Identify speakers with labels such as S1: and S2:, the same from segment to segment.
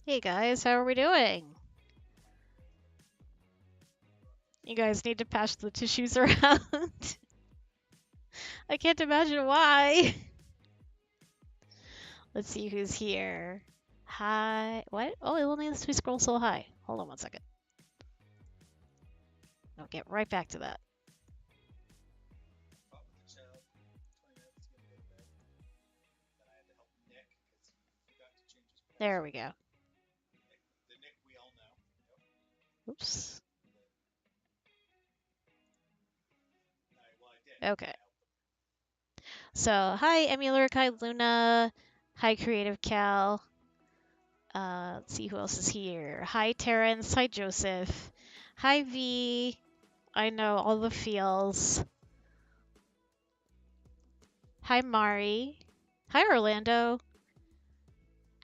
S1: Hey guys, how are we doing? You guys need to pass the tissues around. I can't imagine why. Let's see who's here. Hi. What? Oh, it only lets me scroll so high. Hold on one second. I'll get right back to that. There we go. Oops. Okay. So, hi, Emular, hi, Luna. Hi, Creative Cal. Let's see who else is here. Hi, Terrence. Hi, Joseph. Hi, V. I know all the feels. Hi, Mari. Hi, Orlando.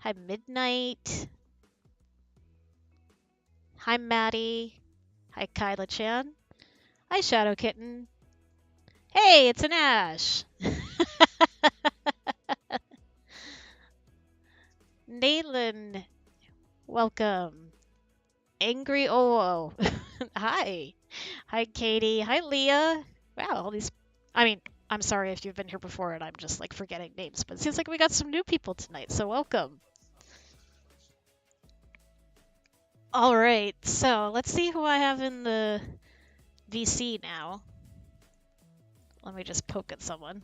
S1: Hi, Midnight. Hi, Maddie. Hi, Kyla Chan. Hi, Shadow Kitten. Hey, it's an Ash. Naylan, welcome. Angry Oo. Hi. Hi, Katie. Hi, Leah. Wow, all these. I mean, I'm sorry if you've been here before and I'm just like forgetting names, but it seems like we got some new people tonight, so welcome. All right, so let's see who I have in the VC now. Let me just poke at someone.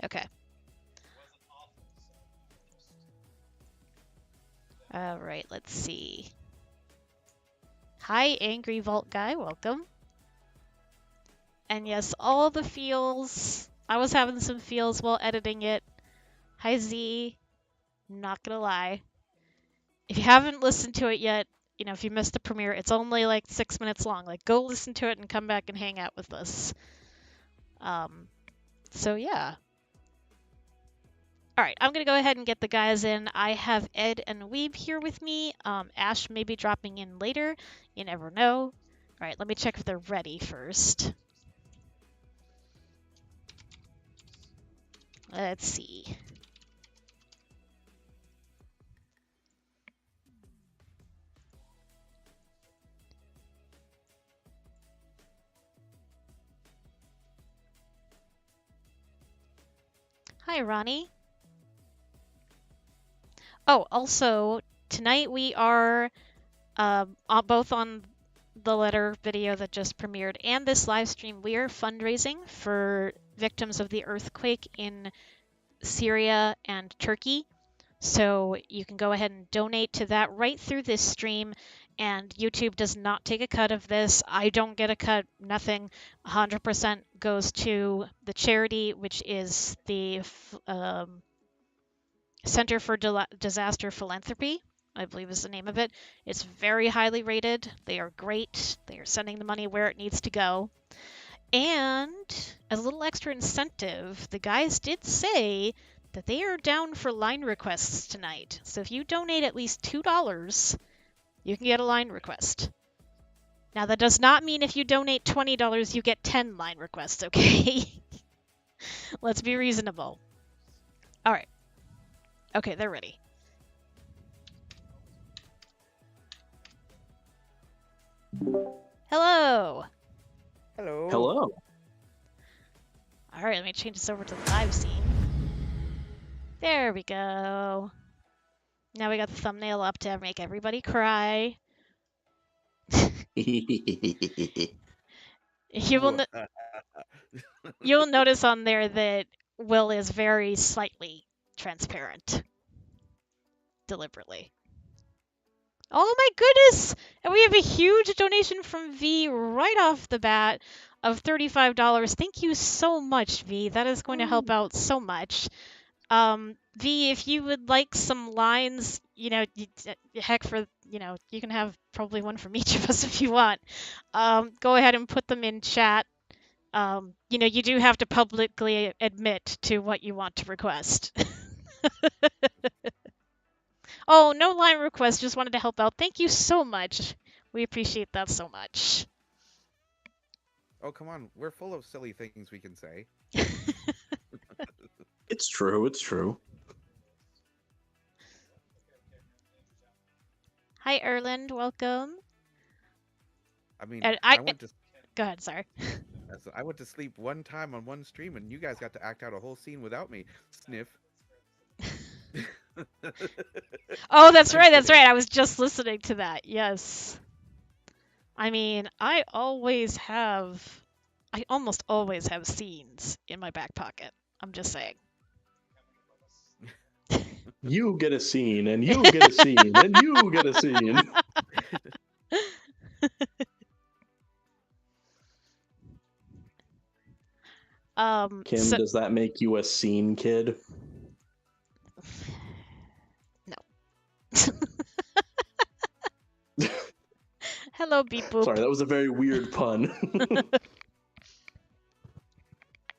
S1: Okay. All right, let's see. Hi, Angry Vault Guy, welcome. And yes, all the feels. I was having some feels while editing it. Hi, Z. Not gonna lie. If you haven't listened to it yet, you know, if you missed the premiere, it's only like 6 minutes long. Like, go listen to it and come back and hang out with us. Um, so yeah. All right, I'm gonna go ahead and get the guys in. I have Ed and Weeb here with me. Ash may be dropping in later. You never know. All right, let me check if they're ready first. Let's see. Hi, Ronnie. Oh, also, tonight we are both on the letter video that just premiered and this live stream. We are fundraising for victims of the earthquake in Syria and Turkey. So you can go ahead and donate to that right through this stream. And YouTube does not take a cut of this. I don't get a cut, nothing. 100% goes to the charity, which is the Center for Disaster Philanthropy, I believe is the name of it. It's very highly rated. They are great. They are sending the money where it needs to go. And as a little extra incentive, the guys did say that they are down for line requests tonight. So if you donate at least $2, you can get a line request. Now, that does not mean if you donate $20, you get 10 line requests, okay? Let's be reasonable. All right. Okay, they're ready. Hello.
S2: Hello.
S3: Hello.
S1: All right, let me change this over to the live scene. There we go. Now we got the thumbnail up to make everybody cry. You'll notice on there that Will is very slightly transparent, deliberately. Oh my goodness! And we have a huge donation from V right off the bat of $35. Thank you so much, V. That is going to help out so much. V, if you would like some lines, you know, heck for, you know, you can have probably one from each of us if you want. Go ahead and put them in chat. You know, you do have to publicly admit to what you want to request. Oh, no line request, just wanted to help out. Thank you so much. We appreciate that so much.
S2: Oh, come on. We're full of silly things we can say. It's true. It's true.
S1: Hi, Erland. Welcome.
S3: I mean,
S1: And
S3: I went to
S1: go ahead. Sorry.
S3: I went to sleep one time on one stream, and you guys got to act out a whole scene without me. Sniff.
S1: Oh, that's
S3: I'm
S1: right. That's
S3: kidding.
S1: right. I was just listening to that. Yes. I mean, I almost always have scenes in my back pocket. I'm just saying.
S2: You get a scene, and you get a scene, and you get a scene. Kim,
S1: So
S2: does that make you a scene kid?
S1: no. Hello, beep boop.
S2: Sorry, that was a very weird pun.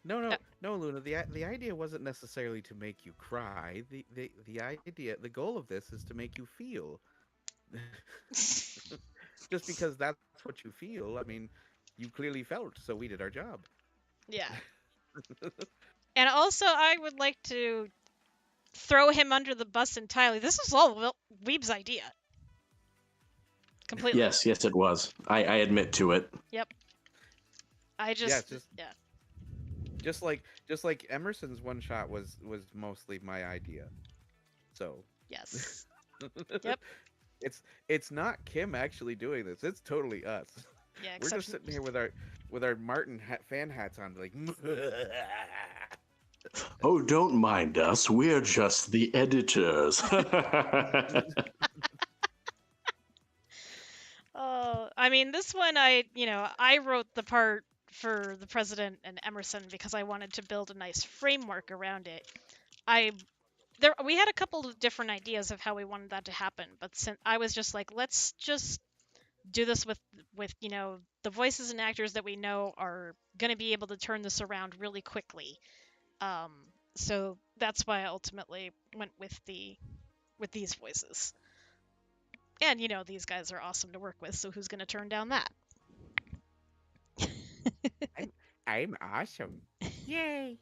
S3: No, Luna. The idea wasn't necessarily to make you cry. The goal of this is to make you feel. Just because that's what you feel, I mean, you clearly felt, so we did our job.
S1: Yeah. And also, I would like to throw him under the bus entirely. This is all Weeb's idea. Completely.
S2: Yes, it was. I admit to it.
S1: Yep. I
S3: Yeah,
S1: just yeah.
S3: just like Emerson's one shot was mostly my idea. So
S1: Yes. Yep.
S3: it's not Kim actually doing this. It's totally us.
S1: Yeah.
S3: We're just sitting here with our Martin fan hats on, like.
S2: Oh, don't mind us. We're just the editors.
S1: Oh, I mean, this one I wrote the part for the president and Emerson because I wanted to build a nice framework around it. We had a couple of different ideas of how we wanted that to happen, but since I was just like, let's just do this with the voices and actors that we know are going to be able to turn this around really quickly. Um, so that's why I ultimately went with these voices. And these guys are awesome to work with, so who's going to turn down that?
S3: I'm awesome. Yay.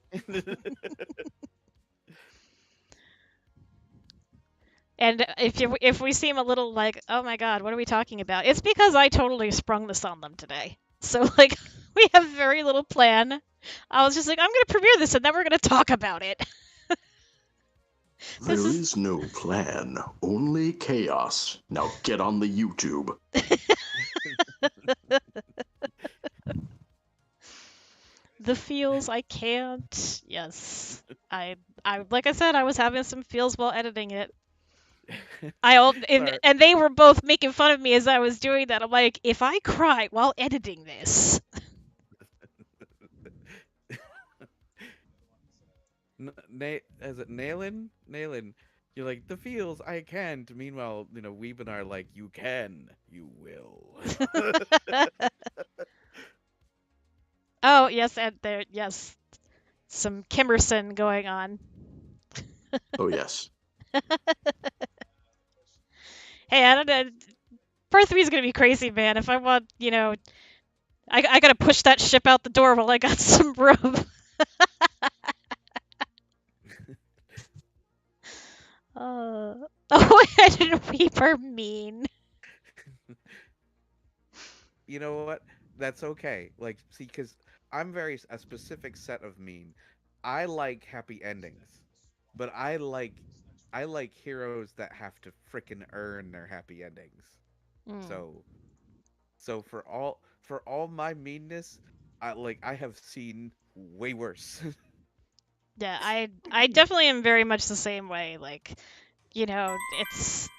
S1: And if we seem a little like, oh my god, what are we talking about? It's because I totally sprung this on them today. So like we have very little plan. I was just like, I'm gonna premiere this and then we're gonna talk about it.
S2: There is no plan, only chaos. Now get on the YouTube.
S1: The feels I can't. Yes. I like I said, I was having some feels while editing it. And they were both making fun of me as I was doing that. I'm like, if I cry while editing this.
S3: Is it Nailin? Nailin. You're like, the feels I can't. Meanwhile, Weeb and I are like, you can, you will.
S1: Oh yes, and yes, some Kimmerson going on.
S2: Oh yes.
S1: Hey, I don't know. Part 3 is gonna be crazy, man. If I want, I gotta push that ship out the door while I got some room. Oh, I didn't Weeper mean.
S3: You know what? That's okay. Like, see, because I'm a specific set of mean. I like happy endings, but I like heroes that have to frickin' earn their happy endings.
S1: Mm.
S3: So for all my meanness, I have seen way worse.
S1: Yeah, I definitely am very much the same way. Like, it's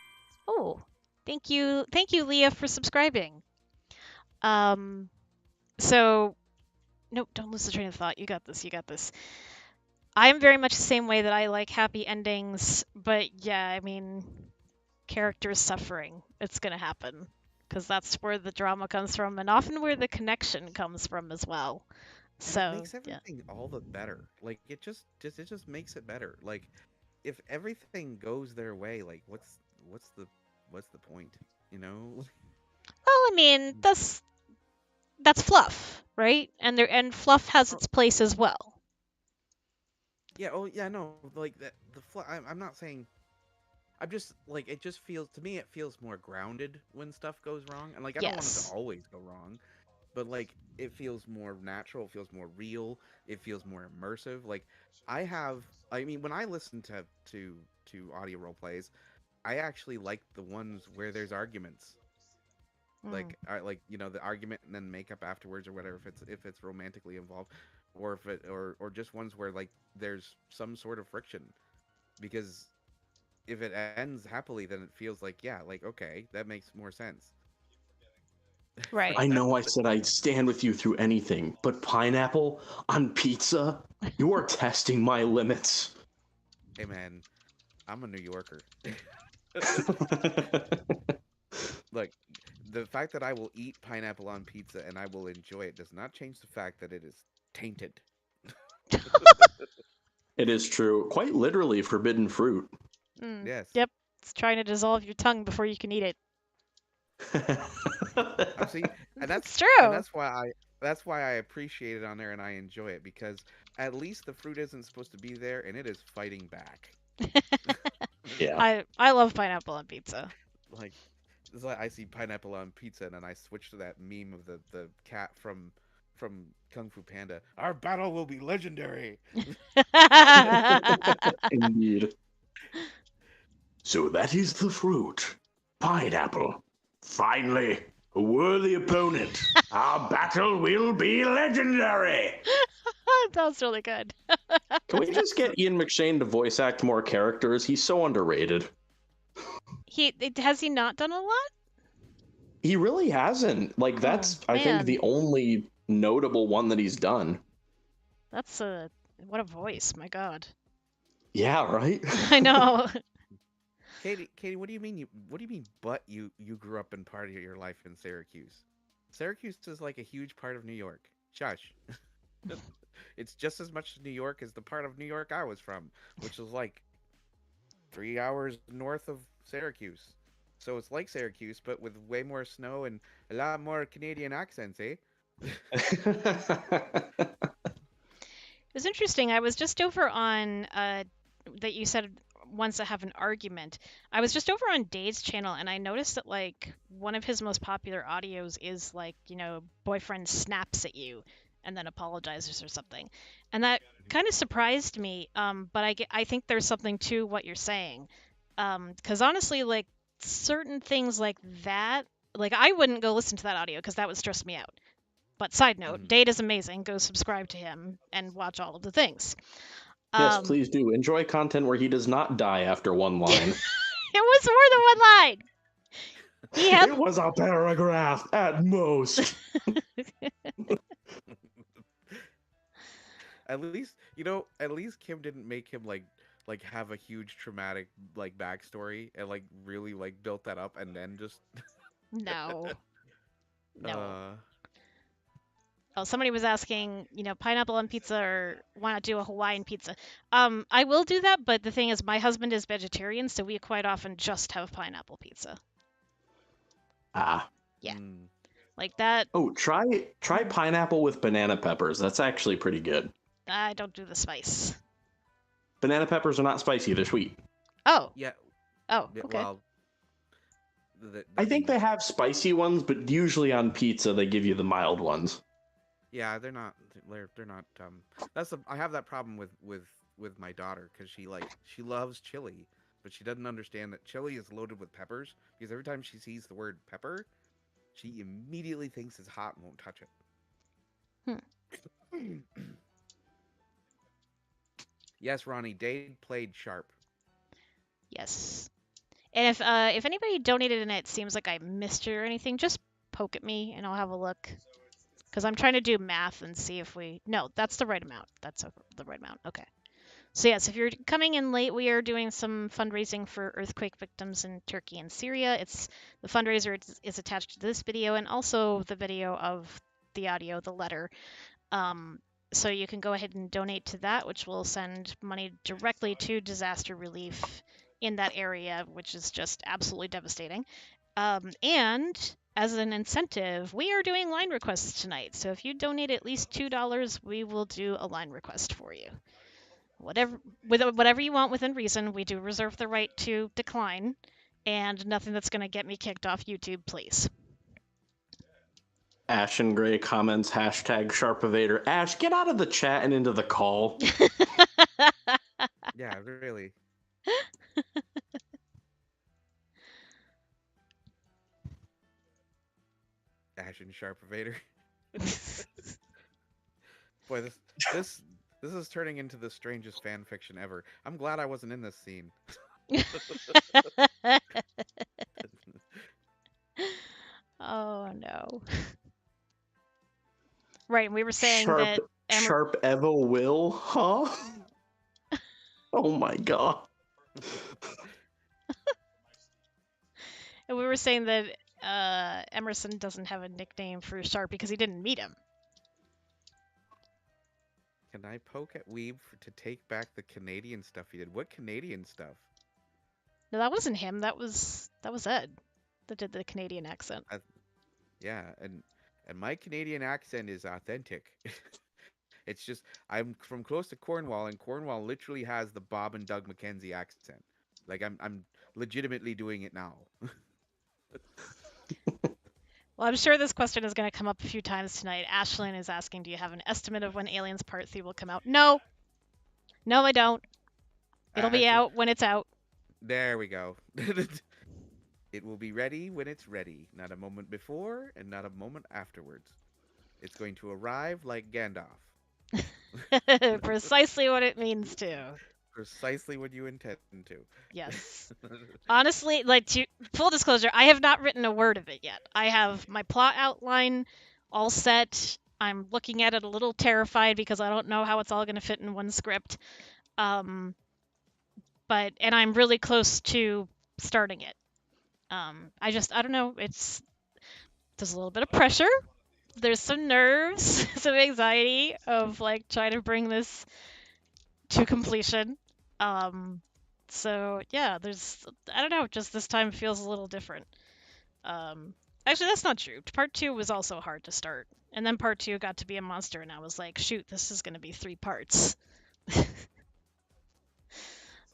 S1: oh, thank you, Leah, for subscribing. Um, so nope, don't lose the train of thought. You got this. You got this. I'm very much the same way that I like happy endings, but yeah, I mean, characters suffering, it's gonna happen because that's where the drama comes from, and often where the connection comes from as well.
S3: And it
S1: So
S3: makes
S1: yeah.
S3: everything all the better. Like it just makes it better. Like if everything goes their way, like what's the point? You know?
S1: Well, I mean, that's fluff, right? And fluff has its place as well.
S3: Yeah. Oh, yeah. No, like that. I'm not saying. I'm just like it. Just feels to me. It feels more grounded when stuff goes wrong, and like I don't want it to
S1: Yes.
S3: always go wrong, but like it feels more natural. It feels more real. It feels more immersive. Like I have. I mean, when I listen to audio role plays, I actually like the ones where there's arguments.
S1: Mm.
S3: Like the argument and then makeup afterwards or whatever if it's romantically involved, or if it or just ones where like there's some sort of friction because if it ends happily then it feels like yeah like okay that makes more sense.
S1: Right.
S2: I
S3: That
S2: know I said I'd stand with you through anything, but pineapple on pizza? You are testing my limits.
S3: hey man, I'm a New Yorker. Like the fact that I will eat pineapple on pizza and I will enjoy it does not change the fact that it is tainted.
S2: It is true. Quite literally forbidden fruit.
S1: Mm.
S3: Yes.
S1: Yep. It's trying to dissolve your tongue before you can eat it.
S3: I'm see, and
S1: It's
S3: that's and
S1: true.
S3: that's why I appreciate it on there and I enjoy it because at least the fruit isn't supposed to be there and it is fighting back.
S2: Yeah.
S1: I love pineapple on pizza.
S3: Like it's like I see pineapple on pizza and then I switch to that meme of the cat from Kung Fu Panda. Our battle will be legendary.
S2: Indeed. So that is the fruit. Pineapple. Finally, a worthy opponent. Our battle will be legendary.
S1: That was really good.
S2: Can we just get Ian McShane to voice act more characters? He's so underrated.
S1: Has he not done a lot?
S2: He really hasn't. Like,
S1: Oh
S2: that's, I think,
S1: man,
S2: the only notable one that he's done.
S1: that's a what a voice. My God.
S2: Yeah, right?
S1: I know.
S3: Katie, what do you mean but you grew up in part of your life in Syracuse? Syracuse is like a huge part of New York. Shush. It's just as much New York as the part of New York I was from, which is like 3 hours north of Syracuse. So it's like Syracuse, but with way more snow and a lot more Canadian accents, eh?
S1: It's interesting. I was just over on that you said wants to have an argument. I was just over on Dade's channel and I noticed that like one of his most popular audios is like, boyfriend snaps at you and then apologizes or something. And that kind of surprised me. But I think there's something to what you're saying. 'Cause honestly, like certain things like that, like I wouldn't go listen to that audio because that would stress me out. But side note,
S3: Mhm.
S1: Date is amazing. Go subscribe to him and watch all of the things.
S2: Yes,
S1: Um,
S2: please do. Enjoy content where he does not die after one line.
S1: it was more than one line. He had
S2: It was a paragraph at most.
S3: At least Kim didn't make him like have a huge traumatic like backstory and like really like built that up and then just
S1: no, no.
S3: uh
S1: Oh, somebody was asking, pineapple on pizza or why not do a Hawaiian pizza? I will do that, but the thing is, my husband is vegetarian, so we quite often just have pineapple pizza.
S2: Ah.
S1: Yeah,
S3: mm,
S1: like that.
S2: Oh, try pineapple with banana peppers. That's actually pretty good.
S1: I don't do the spice.
S2: Banana peppers are not spicy, they're sweet.
S1: Oh,
S3: yeah,
S1: oh,
S3: yeah,
S1: okay.
S3: well
S2: I think
S3: the
S2: they have spicy ones, but usually on pizza they give you the mild ones.
S3: yeah they're not I have that problem with my daughter because she loves chili but she doesn't understand that chili is loaded with peppers because every time she sees the word pepper she immediately thinks it's hot and won't touch it. Yes, Ronnie, Dade played sharp.
S1: Yes. And if anybody donated and it seems like I missed it or anything, just poke at me and I'll have a look. Because I'm trying to do math and see if we. No, that's the right amount. That's the right amount. Okay. So yes, if you're coming in late, we are doing some fundraising for earthquake victims in Turkey and Syria. The fundraiser is attached to this video and also the video of the audio, the letter. So you can go ahead and donate to that, which will send money directly to disaster relief in that area, which is just absolutely devastating. And as an incentive, we are doing line requests tonight. So if you donate at least $2, we will do a line request for you. Whatever, with whatever you want within reason. We do reserve the right to decline, and nothing that's going to get me kicked off YouTube, please.
S2: Ashen Gray comments hashtag Sharpevator. Ash, get out of the chat and into the call.
S3: Yeah, really. Ashen Sharpevator. Boy, this this is turning into the strangest fan fiction ever. I'm glad I wasn't in this scene.
S1: Oh no. Right, and we were saying
S2: Sharp,
S1: that
S2: Sharp Evo will, huh? Oh my god.
S1: and we were saying that Emerson doesn't have a nickname for Sharp because he didn't meet him.
S3: Can I poke at Weeb to take back the Canadian stuff he did? What Canadian stuff?
S1: No, that wasn't him. That was Ed that did the Canadian accent.
S3: Yeah, and my Canadian accent is authentic. It's just I'm from close to Cornwall, and Cornwall literally has the Bob and Doug McKenzie accent. Like I'm legitimately doing it now.
S1: Well, I'm sure this question is going to come up a few times tonight. Ashlyn is asking, do you have an estimate of when Aliens Part 3 will come out? No. No, I don't. It'll be
S3: Actually,
S1: out when it's out.
S3: there we go. It will be ready when it's ready, not a moment before and not a moment afterwards. It's going to arrive like Gandalf.
S1: Precisely what it means to.
S3: Precisely what you intend to.
S1: Yes. Honestly, like, to full disclosure, I have not written a word of it yet. I have my plot outline all set. I'm looking at it a little terrified because I don't know how it's all going to fit in one script. And I'm really close to starting it. I don't know. There's a little bit of pressure. There's some nerves, some anxiety of like trying to bring this to completion. So yeah, I don't know, just this time feels a little different. Actually, that's not true. Part 2 was also hard to start, and then part 2 got to be a monster, and I was like, shoot, this is going to be 3 parts.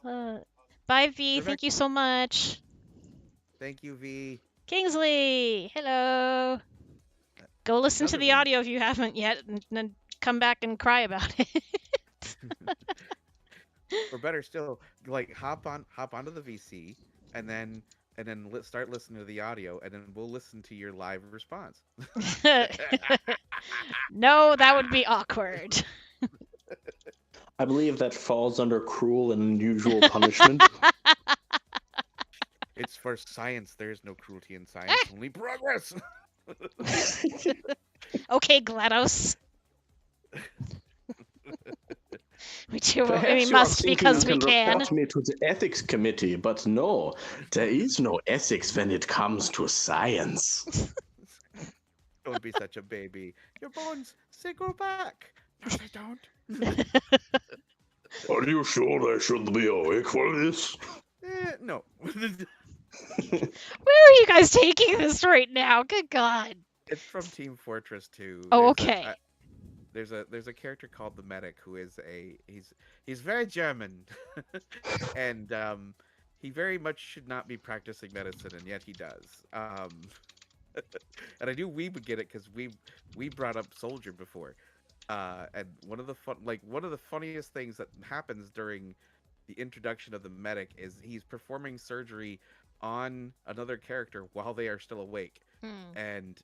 S1: Bye, V. Thank you so much.
S3: Thank you, V.
S1: Kingsley, hello. Go listen to the audio if you haven't yet, and then come back and cry about it.
S3: Or better still, like hop onto the VC, and then start listening to the audio, and then we'll listen to your live response.
S1: No, that would be awkward.
S2: I believe that falls under cruel and unusual punishment.
S3: It's for science. There is no cruelty in science, only progress.
S1: Okay, GLaDOS. We do what we
S2: Perhaps
S1: must
S2: you are
S1: because we
S2: thinking you
S1: can.
S2: report me to the ethics committee, but no, there is no ethics when it comes to science.
S3: Don't be such a baby. Your bones say go back. No, they don't.
S2: Are you sure I should be awake for this?
S3: No.
S1: Where are you guys taking this right now? Good God.
S3: It's from Team Fortress 2.
S1: Oh, okay.
S3: There's a character called the medic who is he's very German, and he very much should not be practicing medicine, and yet he does. And I knew we would get it because we brought up Soldier before, and one of the funniest things that happens during the introduction of the medic is he's performing surgery on another character while they are still awake, and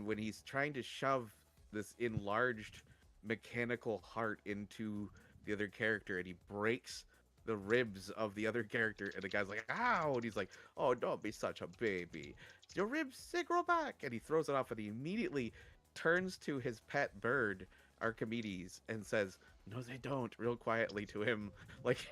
S3: when he's trying to shove this enlarged mechanical heart into the other character, and he breaks the ribs of the other character, and the guy's like, ow, and he's like, oh, don't be such a baby, your ribs, they grow back, and he throws it off, and he immediately turns to his pet bird, Archimedes, and says, no, they don't, real quietly to him, like...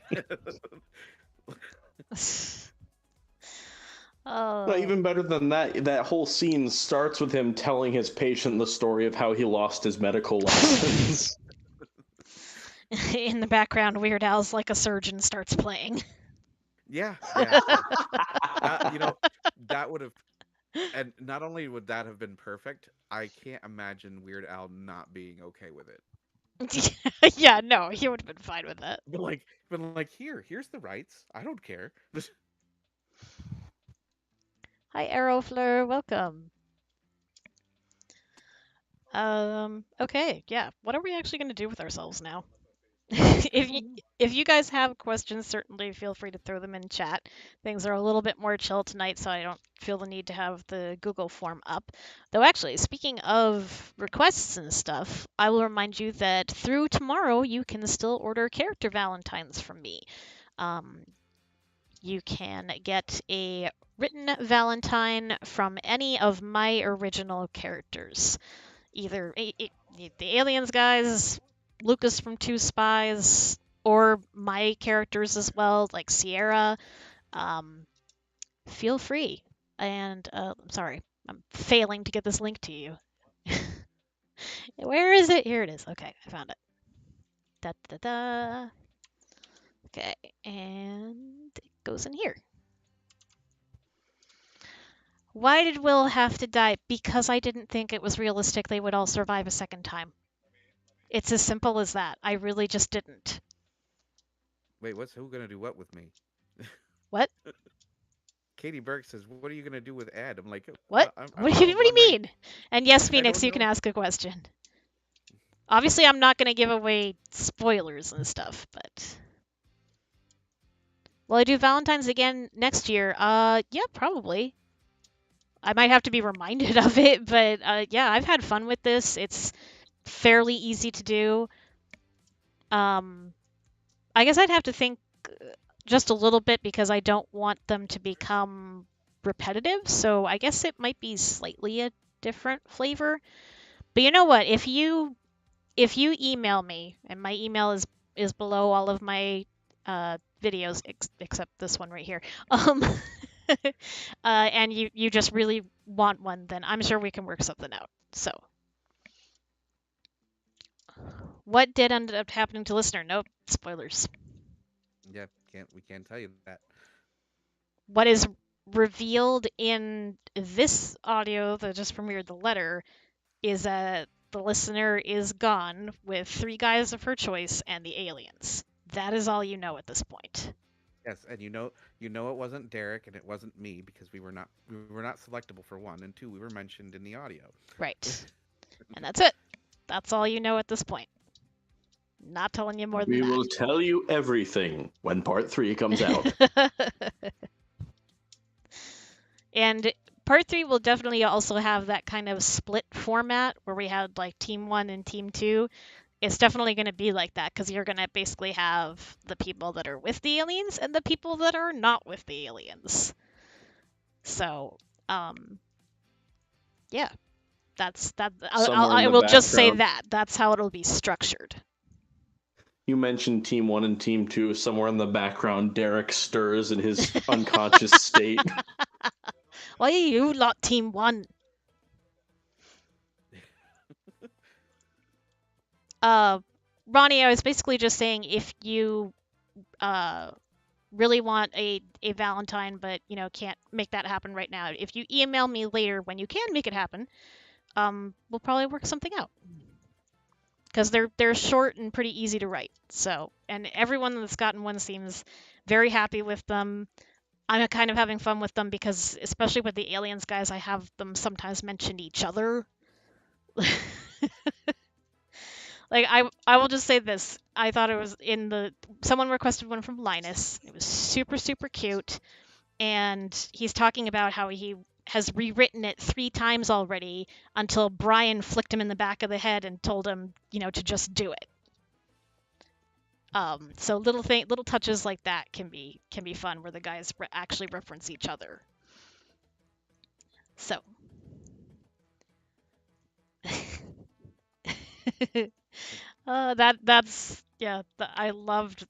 S1: Oh.
S2: No, even better than that, that whole scene starts with him telling his patient the story of how he lost his medical license.
S1: In the background, Weird Al's Like a Surgeon starts playing.
S3: Yeah. That would have, and not only would that have been perfect, I can't imagine Weird Al not being okay with it.
S1: Yeah, no, he would have been fine with that.
S3: Been like, here's the rights. I don't care.
S1: Hi, Aerofleur, welcome. Okay, yeah. What are we actually going to do with ourselves now?
S3: I
S1: if you
S3: don't know.
S1: if you guys have questions, certainly feel free to throw them in chat. Things are a little bit more chill tonight, so I don't feel the need to have the Google form up. Though actually, speaking of requests and stuff, I will remind you that through tomorrow you can still order character Valentines from me. Um, you can get a written Valentine from any of my original characters. Either the aliens guys, Lucas from Two Spies, or my characters as well, like Sierra. Um, feel free. And I'm sorry, I'm failing to get this link to you. Where is it? Here it is. Okay, I found it. Da da da. Okay, and it goes in here. Why did Will have to die? Because I didn't think it was realistic they would all survive a second time. It's as simple as that. I really just didn't.
S3: Wait, what's who gonna do what with me?
S1: What?
S3: Katie Burke says, "What are you gonna do with Ed?" I'm like,
S1: What?
S3: I'm
S1: What do you,
S3: still
S1: what do you
S3: wondering.
S1: mean? And yes,
S3: I
S1: Phoenix,
S3: don't
S1: you can
S3: know.
S1: ask a question. Obviously, I'm not going to give away spoilers and stuff, but will I do Valentine's again next year? Yeah, probably. I might have to be reminded of it, but yeah, I've had fun with this. It's fairly easy to do. Um, I guess I'd have to think just a little bit because I don't want them to become repetitive. So I guess it might be slightly a different flavor. But you know what? If you email me, and my email is below all of my videos except this one right here, and you just really want one, then I'm sure we can work something out. So, what did end up happening to listener? Nope, spoilers.
S3: Yeah, we can't tell you that.
S1: What is revealed in this audio that just premiered the letter is that the listener is gone with three guys of her choice and the aliens. That is all you know at this point.
S3: Yes, and you know it wasn't Derek and it wasn't me because we were not selectable for one, and two, we were mentioned in the audio.
S1: Right. And that's it. That's all you know at this point. Not telling you more than
S2: We will tell you everything when part 3 comes out.
S1: that. And part 3 will definitely also have that kind of split format where we had like team 1 and team 2. It's definitely going to be like that because you're going to basically have the people that are with the aliens and the people that are not with the aliens. So, yeah, that's that.
S2: Somewhere in
S1: I
S2: the
S1: will just say
S2: background,
S1: that. That's how it'll be structured.
S2: you mentioned Team 1 and Team 2. Somewhere in the background, Derek stirs in his unconscious state.
S1: Why are you lot team 1? Ronnie, I was basically just saying if you really want a Valentine, but you know can't make that happen right now, if you email me later when you can make it happen, we'll probably work something out. Because they're short and pretty easy to write. So, and everyone that's gotten one seems very happy with them. I'm kind of having fun with them because, especially with the aliens guys, I have them sometimes mention each other. Like I will just say this. I thought it was in the someone requested one from Linus. It was super super cute, and he's talking about how he has rewritten it 3 times already until Brian flicked him in the back of the head and told him, you know, to just do it. So little touches like that can be fun where the guys actually reference each other. So that's yeah. I loved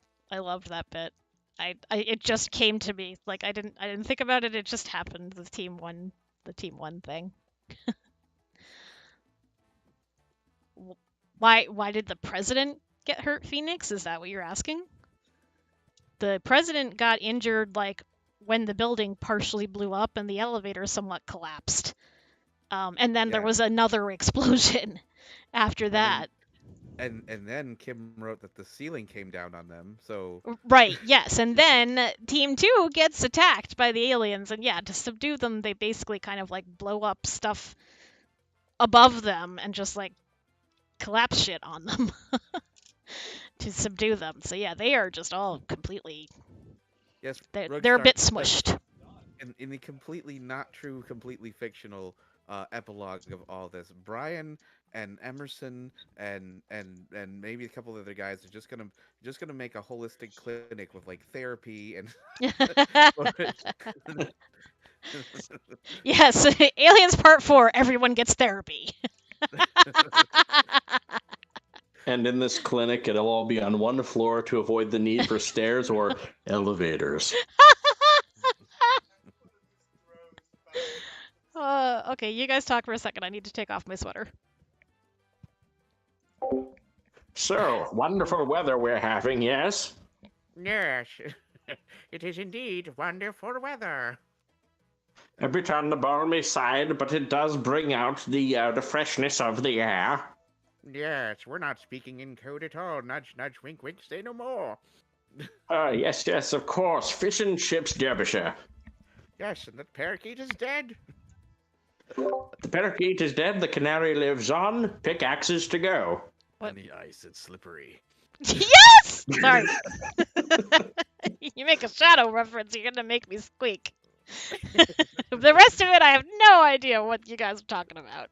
S1: that bit. I it just came to me like I didn't think about it. It just happened. The team one thing. Why did the president get hurt, Phoenix? Is that what you're asking? The president got injured like when the building partially blew up and the elevator somewhat collapsed. And then there
S3: Yeah,
S1: was another explosion after
S3: I mean,
S1: that.
S3: and then Kim wrote that the ceiling came down on them. So
S1: Right, yes. And then Team 2 gets attacked by the aliens. And yeah, to subdue them, they basically kind of like blow up stuff above them and just like collapse shit on them to subdue them. So yeah, they are just all completely.
S3: yes,
S1: They're a bit
S3: Roguestar says,
S1: smushed.
S3: in the completely not true, completely fictional epilogue of all this, Brian and Emerson and maybe a couple other guys are just gonna make a holistic clinic with like therapy and
S1: Yes, Aliens Part 4, everyone gets therapy.
S2: And in this clinic, it'll all be on one floor to avoid the need for stairs or elevators.
S1: Okay, you guys talk for a second. I need to take off my sweater.
S2: So, wonderful weather we're having, yes?
S3: yes, it is indeed wonderful weather.
S2: A bit on the balmy side, but it does bring out the freshness of the air.
S3: Yes, we're not speaking in code at all. Nudge, nudge, wink, wink, say no more.
S2: Yes, of course. Fish and chips, Derbyshire.
S3: Yes, and the parakeet is dead.
S2: The parakeet is dead, the canary lives on, pickaxes to go.
S1: What?
S3: And the ice is slippery.
S1: Yes! Sorry. You make a shadow reference, you're gonna make me squeak. The rest of it, I have no idea what you guys are talking about.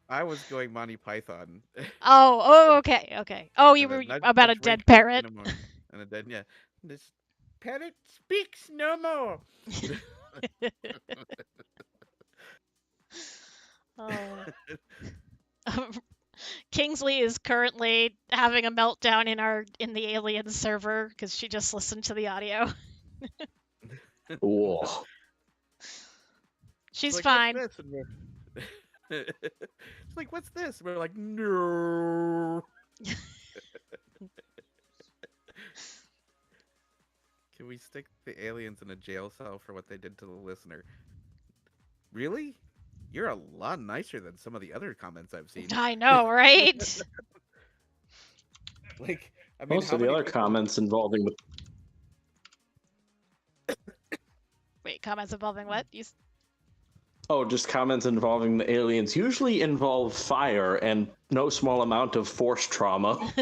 S3: I was going Monty Python.
S1: Okay. Oh, you were about a dead parrot?
S3: And a dead, yeah. This parrot speaks no more.
S1: Kingsley is currently having a meltdown in the alien server because she just listened to the audio.
S2: Whoa.
S1: She's
S3: like,
S1: fine.
S3: What's this? It's like, what's this? We're like, no. Can we stick the aliens in a jail cell for what they did to the listener? Really? You're a lot nicer than some of the other comments I've seen.
S1: I know, right?
S3: Like, I mean,
S2: Most of the other comments involving the...
S1: Wait, comments involving what?
S2: Oh, just comments involving the aliens usually involve fire and no small amount of force trauma.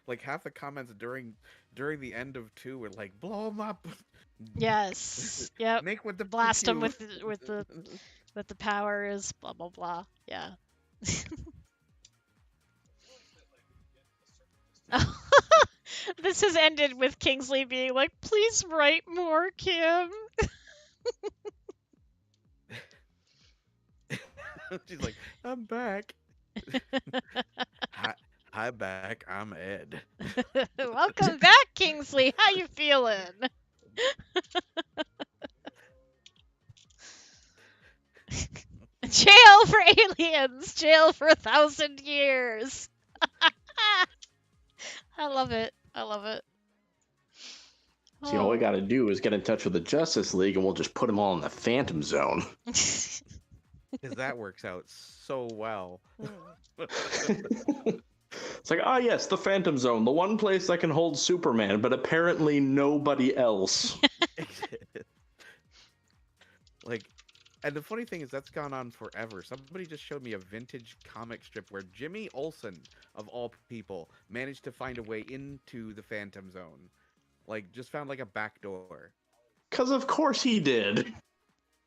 S3: Like half the comments during the end of 2 were like, blow them up.
S1: Yes. Yep.
S3: Make with the
S1: Blast them
S3: pew.
S1: with the powers. Blah blah blah. Yeah. This has ended with Kingsley being like, "Please write more, Kim."
S3: She's like, I'm back. Hi back. I'm Ed.
S1: Welcome back, Kingsley. How you feeling? Jail for aliens. Jail for 1,000 years. I love it.
S2: See, all we gotta do is get in touch with the Justice League and we'll just put them all in the Phantom Zone.
S3: Because that works out so well.
S2: It's like, yes, the Phantom Zone, the one place that can hold Superman, but apparently nobody else.
S3: Like, and the funny thing is that's gone on forever. Somebody just showed me a vintage comic strip where Jimmy Olsen, of all people, managed to find a way into the Phantom Zone. Like, just found like a back door.
S2: 'Cause of course he did.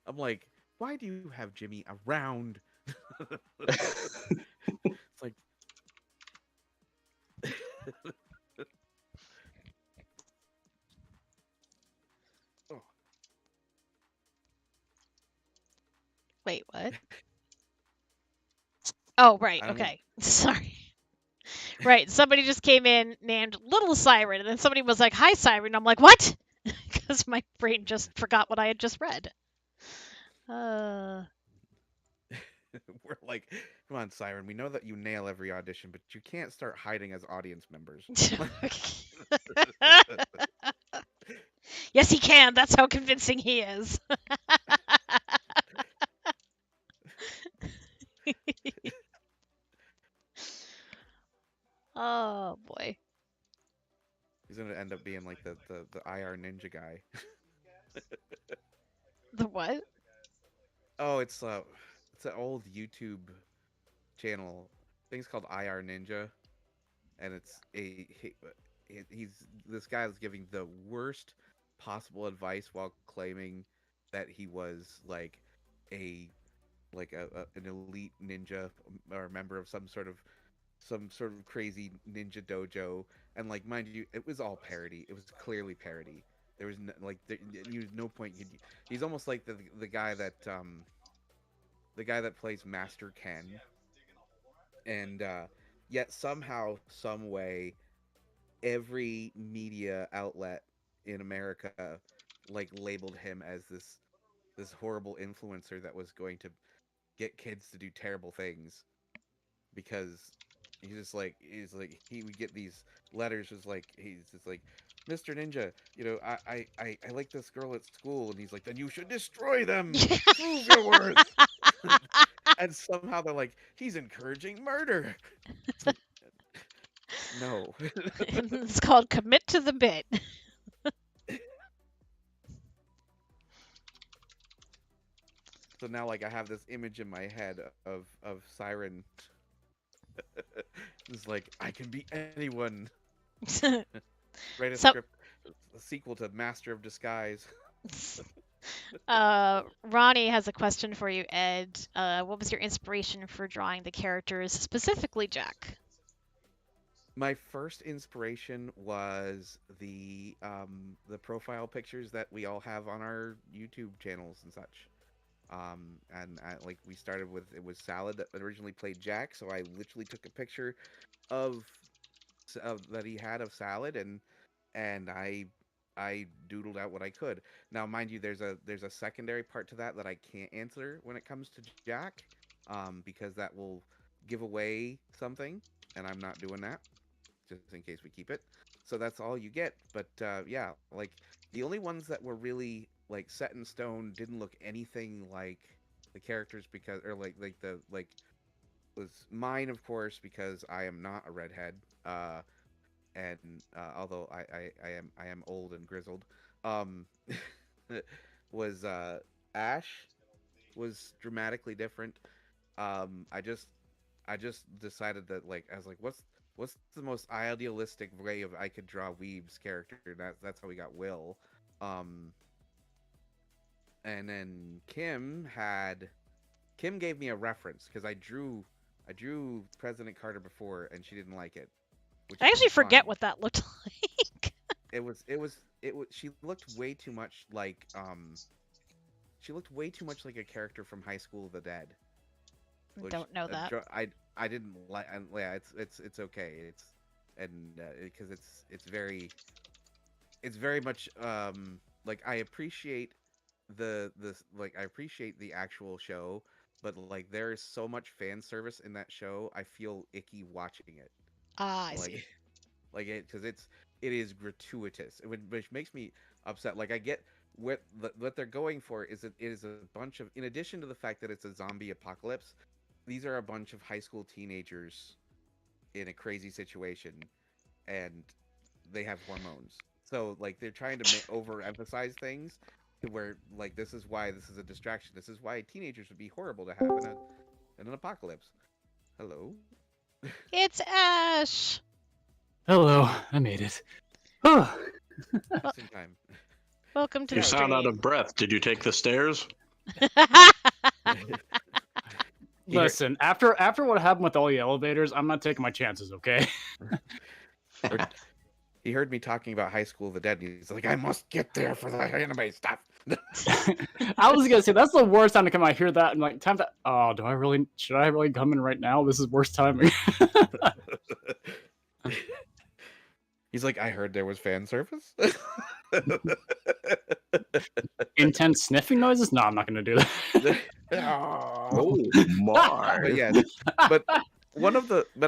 S3: I'm like, why do you have Jimmy around? It's like... Oh.
S1: Wait, what? Oh, right. Okay. Sorry. Right. Somebody just came in named Little Siren, and then somebody was like, "Hi, Siren." I'm like, "What?" Because my brain just forgot what I had just read.
S3: We're like, come on, Siren. We know that you nail every audition, but you can't start hiding as audience members.
S1: Yes, he can. That's how convincing he is.
S3: the IR Ninja guy.
S1: The what?
S3: Oh, it's an old YouTube channel. I think it's called IR Ninja, and he's this guy is giving the worst possible advice while claiming that he was like a an elite ninja or a member of some sort of crazy ninja dojo. And like, mind you, it was all parody. It was clearly parody. There was no point. He's almost like the guy that plays Master Ken, and yet somehow, some way, every media outlet in America like labeled him as this horrible influencer that was going to get kids to do terrible things, because he would get these letters, just like he's just like, Mr. Ninja, I like this girl at school, and he's like, then you should destroy them, prove your worth. And somehow they're like, he's encouraging murder. It's like, no.
S1: It's called commit to the bit.
S3: So now, like, I have this image in my head of Siren. It's like, I can be anyone. Write a
S1: So,
S3: script, a sequel to Master of Disguise.
S1: Ronnie has a question for you, Ed. What was your inspiration for drawing the characters, specifically Jack?
S3: My first inspiration was the profile pictures that we all have on our YouTube channels and such. Like, we started with, it was Salad that originally played Jack, so I literally took a picture of, that he had of Salad, and I doodled out what I could. Now, mind you, there's a secondary part to that I can't answer when it comes to Jack, because that will give away something, and I'm not doing that, just in case we keep it. So that's all you get. But yeah, like, the only ones that were really like set in stone, didn't look anything like the characters, because, or was mine, of course, because I am not a redhead. And although I am old and grizzled, um, was Ash was dramatically different. I just decided that, like, I was like, what's the most idealistic way of I could draw Weeb's character? That's how we got Will. And then Kim gave me a reference, because I drew President Carter before, and she didn't like it, which
S1: I actually
S3: is
S1: forget
S3: fine.
S1: what that looked like.
S3: She looked way too much like a character from High School of the Dead, which
S1: Don't know that.
S3: I didn't like. Yeah, it's okay. And because it's very much like, I appreciate I appreciate the actual show, but like, there is so much fan service in that show, I feel icky watching it.
S1: Ah, I
S3: Like,
S1: see.
S3: like because it is gratuitous, which makes me upset. Like, I get what they're going for, is it is a bunch of, in addition to the fact that it's a zombie apocalypse, these are a bunch of high school teenagers in a crazy situation, and they have hormones. So like, they're trying to overemphasize things to where, like, this is why this is a distraction. This is why teenagers would be horrible to have in an apocalypse. Hello.
S1: It's Ash.
S4: Hello, I made it. Oh,
S3: Just in time.
S1: Welcome to
S2: You
S1: the
S2: sound out
S1: stream.
S2: of breath. Did you take the stairs?
S4: listen, after what happened with all the elevators, I'm not taking my chances, okay?
S3: He heard me talking about High School of the Dead, and he's like, I must get there for the anime stuff.
S4: I was gonna say, that's the worst time to come out. I hear that and like, time to, oh, should I really come in right now? This is worst timing.
S3: He's like, I heard there was fan service.
S4: Intense sniffing noises? No, I'm not gonna do that.
S2: Oh my!
S3: But yes, but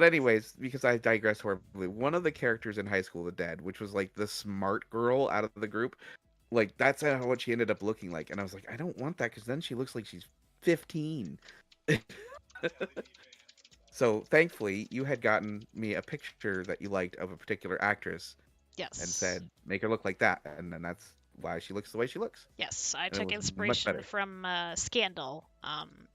S3: anyways, because I digress horribly, one of the characters in High School of the Dead, which was like the smart girl out of the group, like, that's what she ended up looking like, and I was like, I don't want that, because then she looks like she's 15. So thankfully, you had gotten me a picture that you liked of a particular actress.
S1: Yes.
S3: and said, "Make her look like that," and then that's why she looks the way she looks.
S1: Yes, I
S3: it
S1: took
S3: was much
S1: inspiration
S3: better.
S1: from Scandal,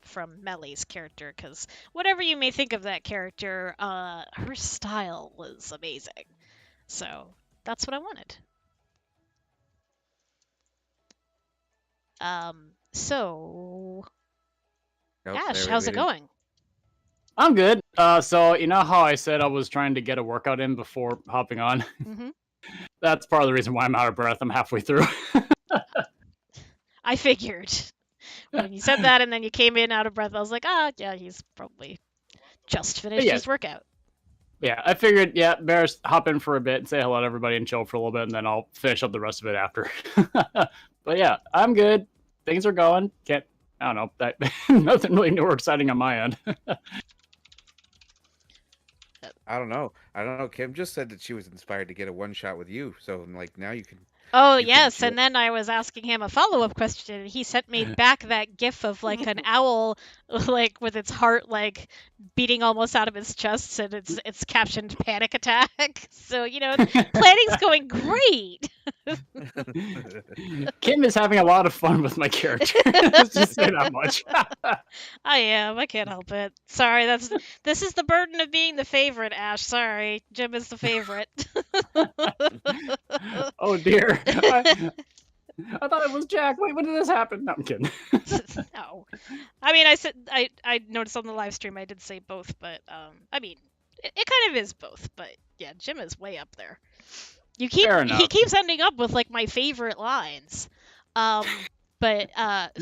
S1: from Melly's character, because whatever you may think of that character, her style was amazing. So that's what I wanted. So
S3: Nope,
S1: Ash,
S3: they
S1: how's it
S3: didn't-
S1: going?
S4: I'm good. So you know how I said I was trying to get a workout in before hopping on?
S1: Hmm.
S4: That's part of the reason why I'm out of breath. I'm halfway through.
S1: I figured when you said that, and then you came in out of breath. I was like, ah, yeah, he's probably just finished
S4: yeah.
S1: his workout.
S4: Yeah, I figured, yeah, better hop in for a bit and say hello to everybody and chill for a little bit, and then I'll finish up the rest of it after. But yeah, I'm good. Things are going. I don't know. Nothing really new or exciting on my end.
S3: I don't know. Kim just said that she was inspired to get a one shot with you. So I'm like, now you can.
S1: Oh,
S3: You can
S1: yes,
S3: chill.
S1: and then I was asking him a follow-up question, and he sent me back that gif of like an owl like with its heart like beating almost out of its chest, and it's captioned panic attack. So, planning's going great.
S4: Kim is having a lot of fun with my character. Let's just say that much.
S1: I am. I can't help it. Sorry, this is the burden of being the favorite, Ash. Sorry. Jim is the favorite.
S4: Oh dear. I thought it was Jack. Wait, when did this happen? No, I'm kidding.
S1: No. I mean, I noticed on the live stream I did say both, but I mean, it kind of is both, but yeah, Jim is way up there.
S4: Fair
S1: He
S4: enough.
S1: keeps ending up with like my favorite lines. But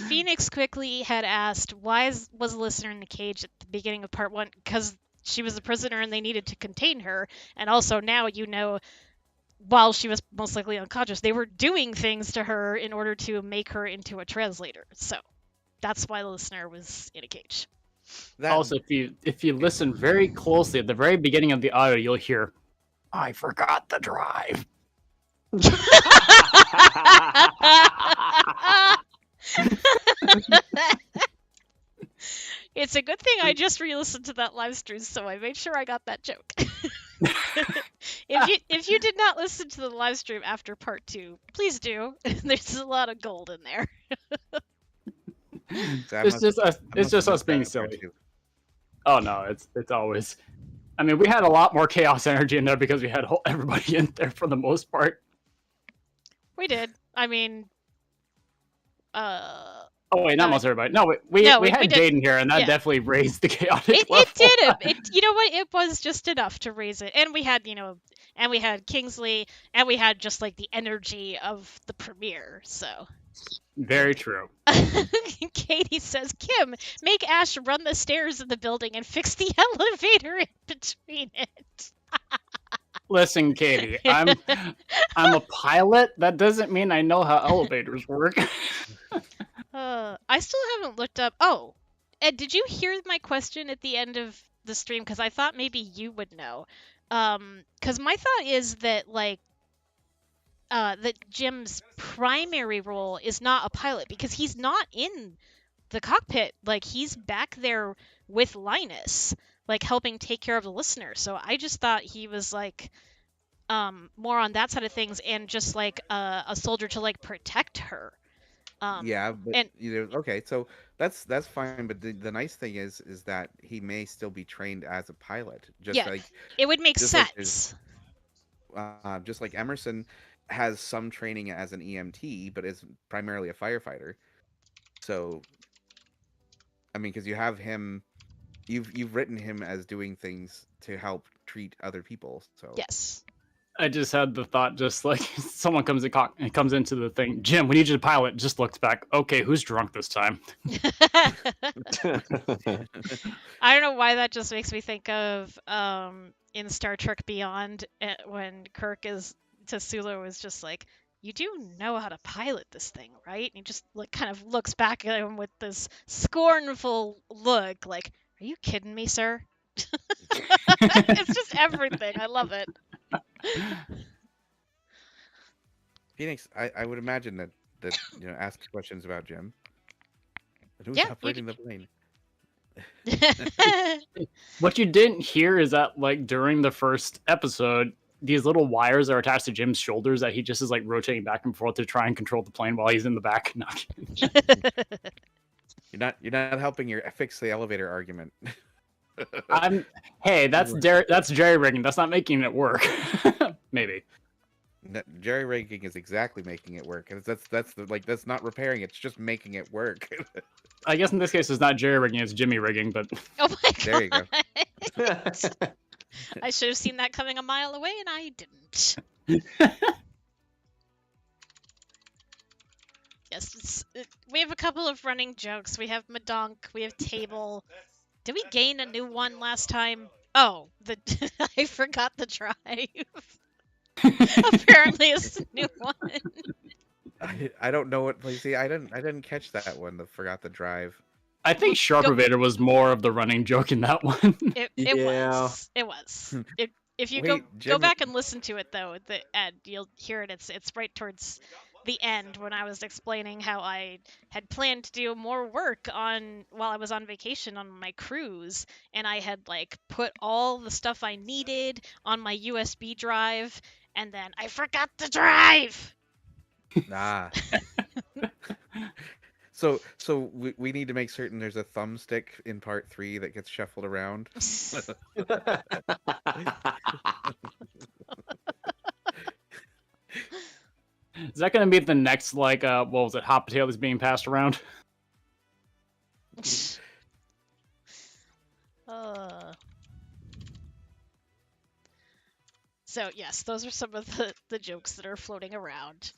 S1: Phoenix quickly had asked why was a listener in the cage at the beginning of part 1, because she was a prisoner and they needed to contain her, and also now while she was most likely unconscious, they were doing things to her in order to make her into a translator. So that's why the listener was in a cage.
S4: Also, if you listen very closely at the very beginning of the audio, you'll hear, "I forgot the drive."
S1: It's a good thing I just re-listened to that live stream, so I made sure I got that joke. If you did not listen to the live stream after part 2, please do. There's a lot of gold in there.
S4: It's just us being silly. Oh no, it's always. I mean, we had a lot more chaos energy in there because we had everybody in there for the most part.
S1: We did. I mean,
S4: Oh wait, not most everybody. No, we
S1: No,
S4: had
S1: we did.
S4: Jaden here, and that
S1: Yeah.
S4: definitely raised the chaotic level.
S1: it did. You know what? It was just enough to raise it, and we had Kingsley, and we had just like the energy of the premiere. So.
S4: Very true.
S1: Katie says, Kim, make Ash run the stairs in the building and fix the elevator in between it.
S4: Listen, Katie, I'm a pilot. That doesn't mean I know how elevators work.
S1: I still haven't looked up. Oh, Ed, did you hear my question at the end of the stream? Because I thought maybe you would know. Because my thought is that that Jim's primary role is not a pilot, because he's not in the cockpit. Like, he's back there with Linus, like helping take care of the listener. So I just thought he was like more on that side of things, and just like a soldier to like protect her.
S3: Yeah, but
S1: and-
S3: okay, so that's fine. But the nice thing is that he may still be trained as a pilot, just
S1: Yeah,
S3: like
S1: it would make
S3: just like
S1: sense.
S3: just like Emerson has some training as an EMT, but is primarily a firefighter. So, I mean, because you have him, you've written him as doing things to help treat other people. So
S1: Yes.
S4: I just had the thought, just like someone comes into the thing. Jim, we need you to pilot. Just looks back. Okay, who's drunk this time?
S1: I don't know why that just makes me think of in Star Trek Beyond, when Kirk to Sulu is just like, you do know how to pilot this thing, right? And he just kind of looks back at him with this scornful look, like, are you kidding me, sir? It's just everything. I love it.
S3: Phoenix, I would imagine that ask questions about Jim. But who's
S1: Yeah,
S3: operating the plane?
S4: What you didn't hear is that, like, during the first episode, these little wires are attached to Jim's shoulders that he just is like rotating back and forth to try and control the plane while he's in the back. No.
S3: You're not helping your fix the elevator argument.
S4: Hey, that's jerry rigging. That's not making it work. Maybe.
S3: Jerry rigging is exactly making it work, and that's not repairing. It's just making it work.
S4: I guess in this case, it's not jerry rigging; it's Jimmy rigging. But
S1: Oh my god!
S3: There you go.
S1: I should have seen that coming a mile away, and I didn't. Yes, we have a couple of running jokes. We have Madonk, we have Table. Did we gain a new one last time? Oh, I forgot the drive. Apparently, it's a new one.
S3: I don't know what. See, I didn't catch that one. The forgot the drive.
S4: I think Sharpervator was more of the running joke in that one.
S1: It
S2: Yeah.
S1: was. It was. If you
S3: Wait,
S1: go
S3: Jim-
S1: back and listen to it though, the end, you'll hear it. It's right towards the end when I was explaining how I had planned to do more work while I was on vacation on my cruise, and I had like put all the stuff I needed on my USB drive, and then I forgot the drive.
S3: Ah. So we need to make certain there's a thumbstick in part 3 that gets shuffled around.
S4: Is that going to be the next, like, what was it, hot potatoes being passed around?
S1: So yes, those are some of the jokes that are floating around.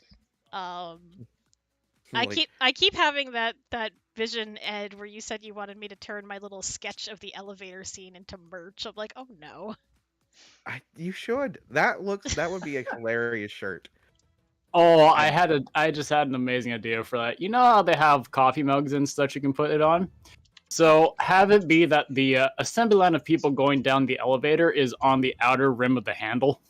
S1: I
S3: Like,
S1: keep having that vision, Ed, where you said you wanted me to turn my little sketch of the elevator scene into merch. I'm like, oh no.
S3: you should. That would be a hilarious shirt.
S4: Oh, I just had an amazing idea for that. You know how they have coffee mugs and stuff you can put it on? So have it be that the assembly line of people going down the elevator is on the outer rim of the handle.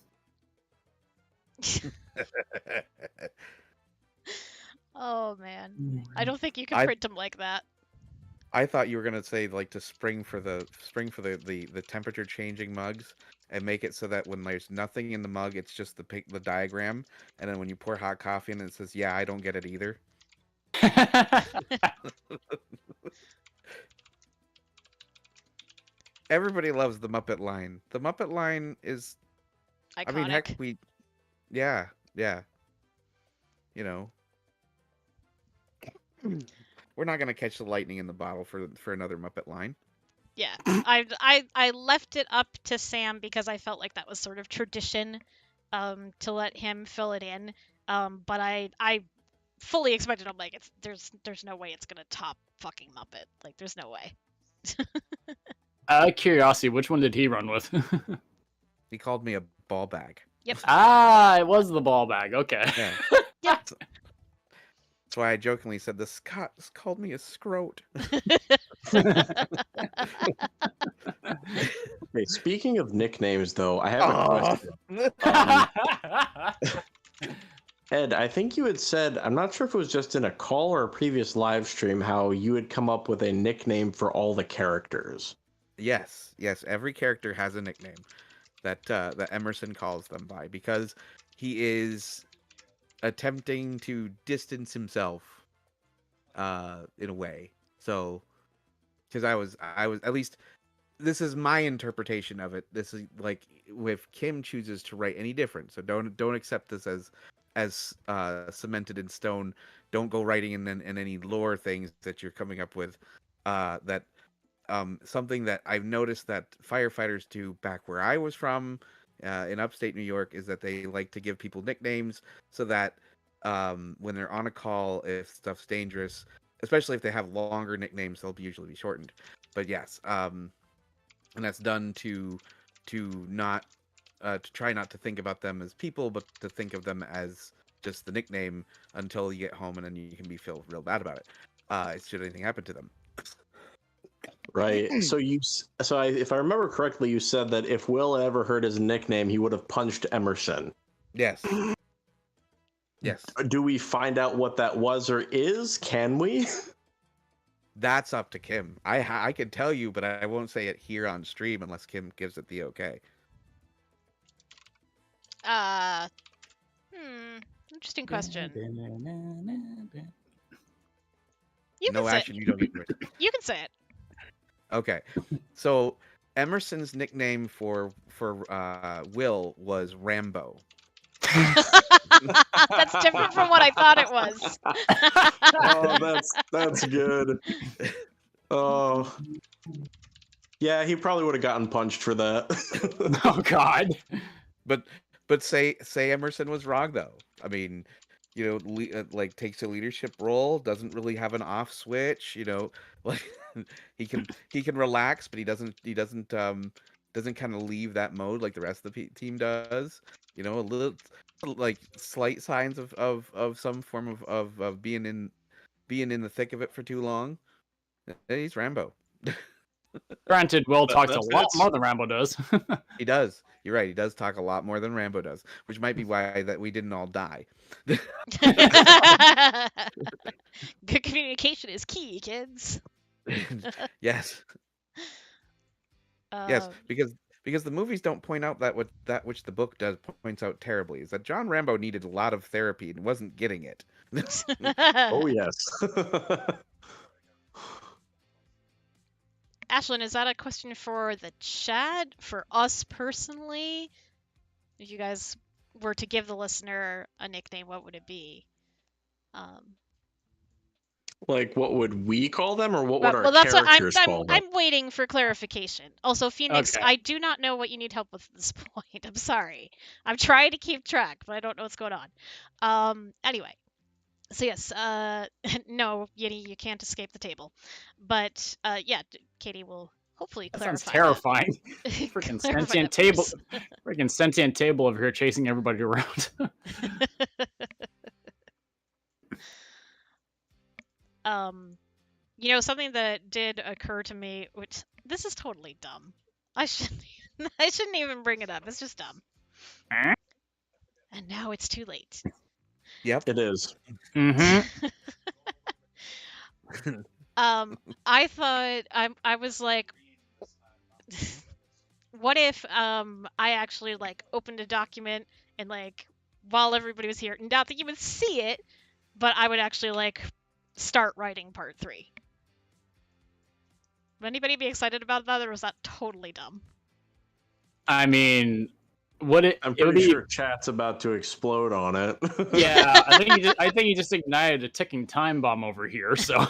S1: Oh man, I don't think you can
S3: I-
S1: print them like that.
S3: I thought you were gonna say like to spring for the temperature changing mugs and make it so that when there's nothing in the mug, it's just the diagram, and then when you pour hot coffee in, it says, "Yeah, I don't get it either." Everybody loves the Muppet line. The Muppet line is,
S1: Iconic.
S3: I mean, heck, yeah. You know, we're not gonna catch the lightning in the bottle for another Muppet line.
S1: Yeah, I left it up to Sam because I felt like that was sort of tradition, to let him fill it in. But I fully expected. I'm like, there's no way it's gonna top fucking Muppet. Like, there's no way.
S4: Out of curiosity, which one did he run with?
S3: He called me a ball bag.
S1: Yep.
S4: It was the ball bag. Okay.
S3: Yeah.
S1: Yep.
S3: That's why I jokingly said the Scots called me a scrote.
S2: Okay, speaking of nicknames, though, I have a question. Ed, I think you had said, I'm not sure if it was just in a call or a previous live stream, how you had come up with a nickname for all the characters.
S3: Yes. Every character has a nickname that Emerson calls them by because he is attempting to distance himself, in a way. So, because I was at least this is my interpretation of it. This is like if Kim chooses to write any different, so don't accept this as cemented in stone. Don't go writing in any lore things that you're coming up with. Something that I've noticed that firefighters do back where I was from, in upstate New York, is that they like to give people nicknames so that when they're on a call, if stuff's dangerous, especially if they have longer nicknames, they'll usually be shortened. But yes, and that's done to not to try not to think about them as people, but to think of them as just the nickname until you get home, and then you can feel real bad about it. Should anything happen to them?
S2: Right. So if I remember correctly, you said that if Will ever heard his nickname, he would have punched Emerson.
S3: Yes. Yes.
S2: Do we find out what that was or is? Can we?
S3: That's up to Kim. I could tell you, but I won't say it here on stream unless Kim gives it the okay.
S1: Interesting question. You
S3: No
S1: can say
S3: action. You don't get to it.
S1: you can say it.
S3: Okay, so Emerson's nickname for Will was Rambo.
S1: That's different from what I thought it was.
S2: Oh, that's good. Oh, yeah, he probably would have gotten punched for that.
S4: Oh God.
S3: But say Emerson was wrong though. I mean, like takes a leadership role, doesn't really have an off switch. Like he can relax, but he doesn't kind of leave that mode like the rest of the team does. A little like slight signs of some form of being in the thick of it for too long. He's Rambo.
S4: Granted, Will talks a
S2: that's-
S4: lot more than Rambo does.
S3: He does. You're right. He does talk a lot more than Rambo does, which might be why that we didn't all die.
S1: Good communication is key, kids.
S3: Yes. Yes, because the movies don't point out that which the book points out terribly is that John Rambo needed a lot of therapy and wasn't getting it.
S2: Oh yes.
S1: Ashlyn, is that a question for the chat? For us personally? If you guys were to give the listener a nickname, what would it be?
S2: Like, what would we call them, or what would our
S1: Well, that's what
S2: characters call them?
S1: I'm waiting for clarification. Also, Phoenix,
S4: Okay.
S1: I do not know what you need help with at this point. I'm sorry. I'm trying to keep track, but I don't know what's going on. Anyway. So yes, no, Yeti, you can't escape the table. But yeah, Katie will hopefully
S4: That
S1: clarify
S4: sounds terrifying.
S1: that.
S4: Freaking
S1: Clarify
S4: sentient
S1: that for
S4: table.
S1: us.
S4: Freaking sentient table over here chasing everybody around.
S1: Something that did occur to me, which this is totally dumb. I shouldn't even bring it up. It's just dumb. And now it's too late.
S3: Yep.
S2: It is.
S4: Mm-hmm.
S1: I thought I was like, what if I actually like opened a document and like while everybody was here, not that you would see it, but I would actually like start writing part 3. Would anybody be excited about that, or was that totally dumb?
S4: I mean,
S2: I'm
S4: it would
S2: pretty
S4: be,
S2: sure chat's about to explode on it.
S4: yeah. I think you just ignited a ticking time bomb over here. So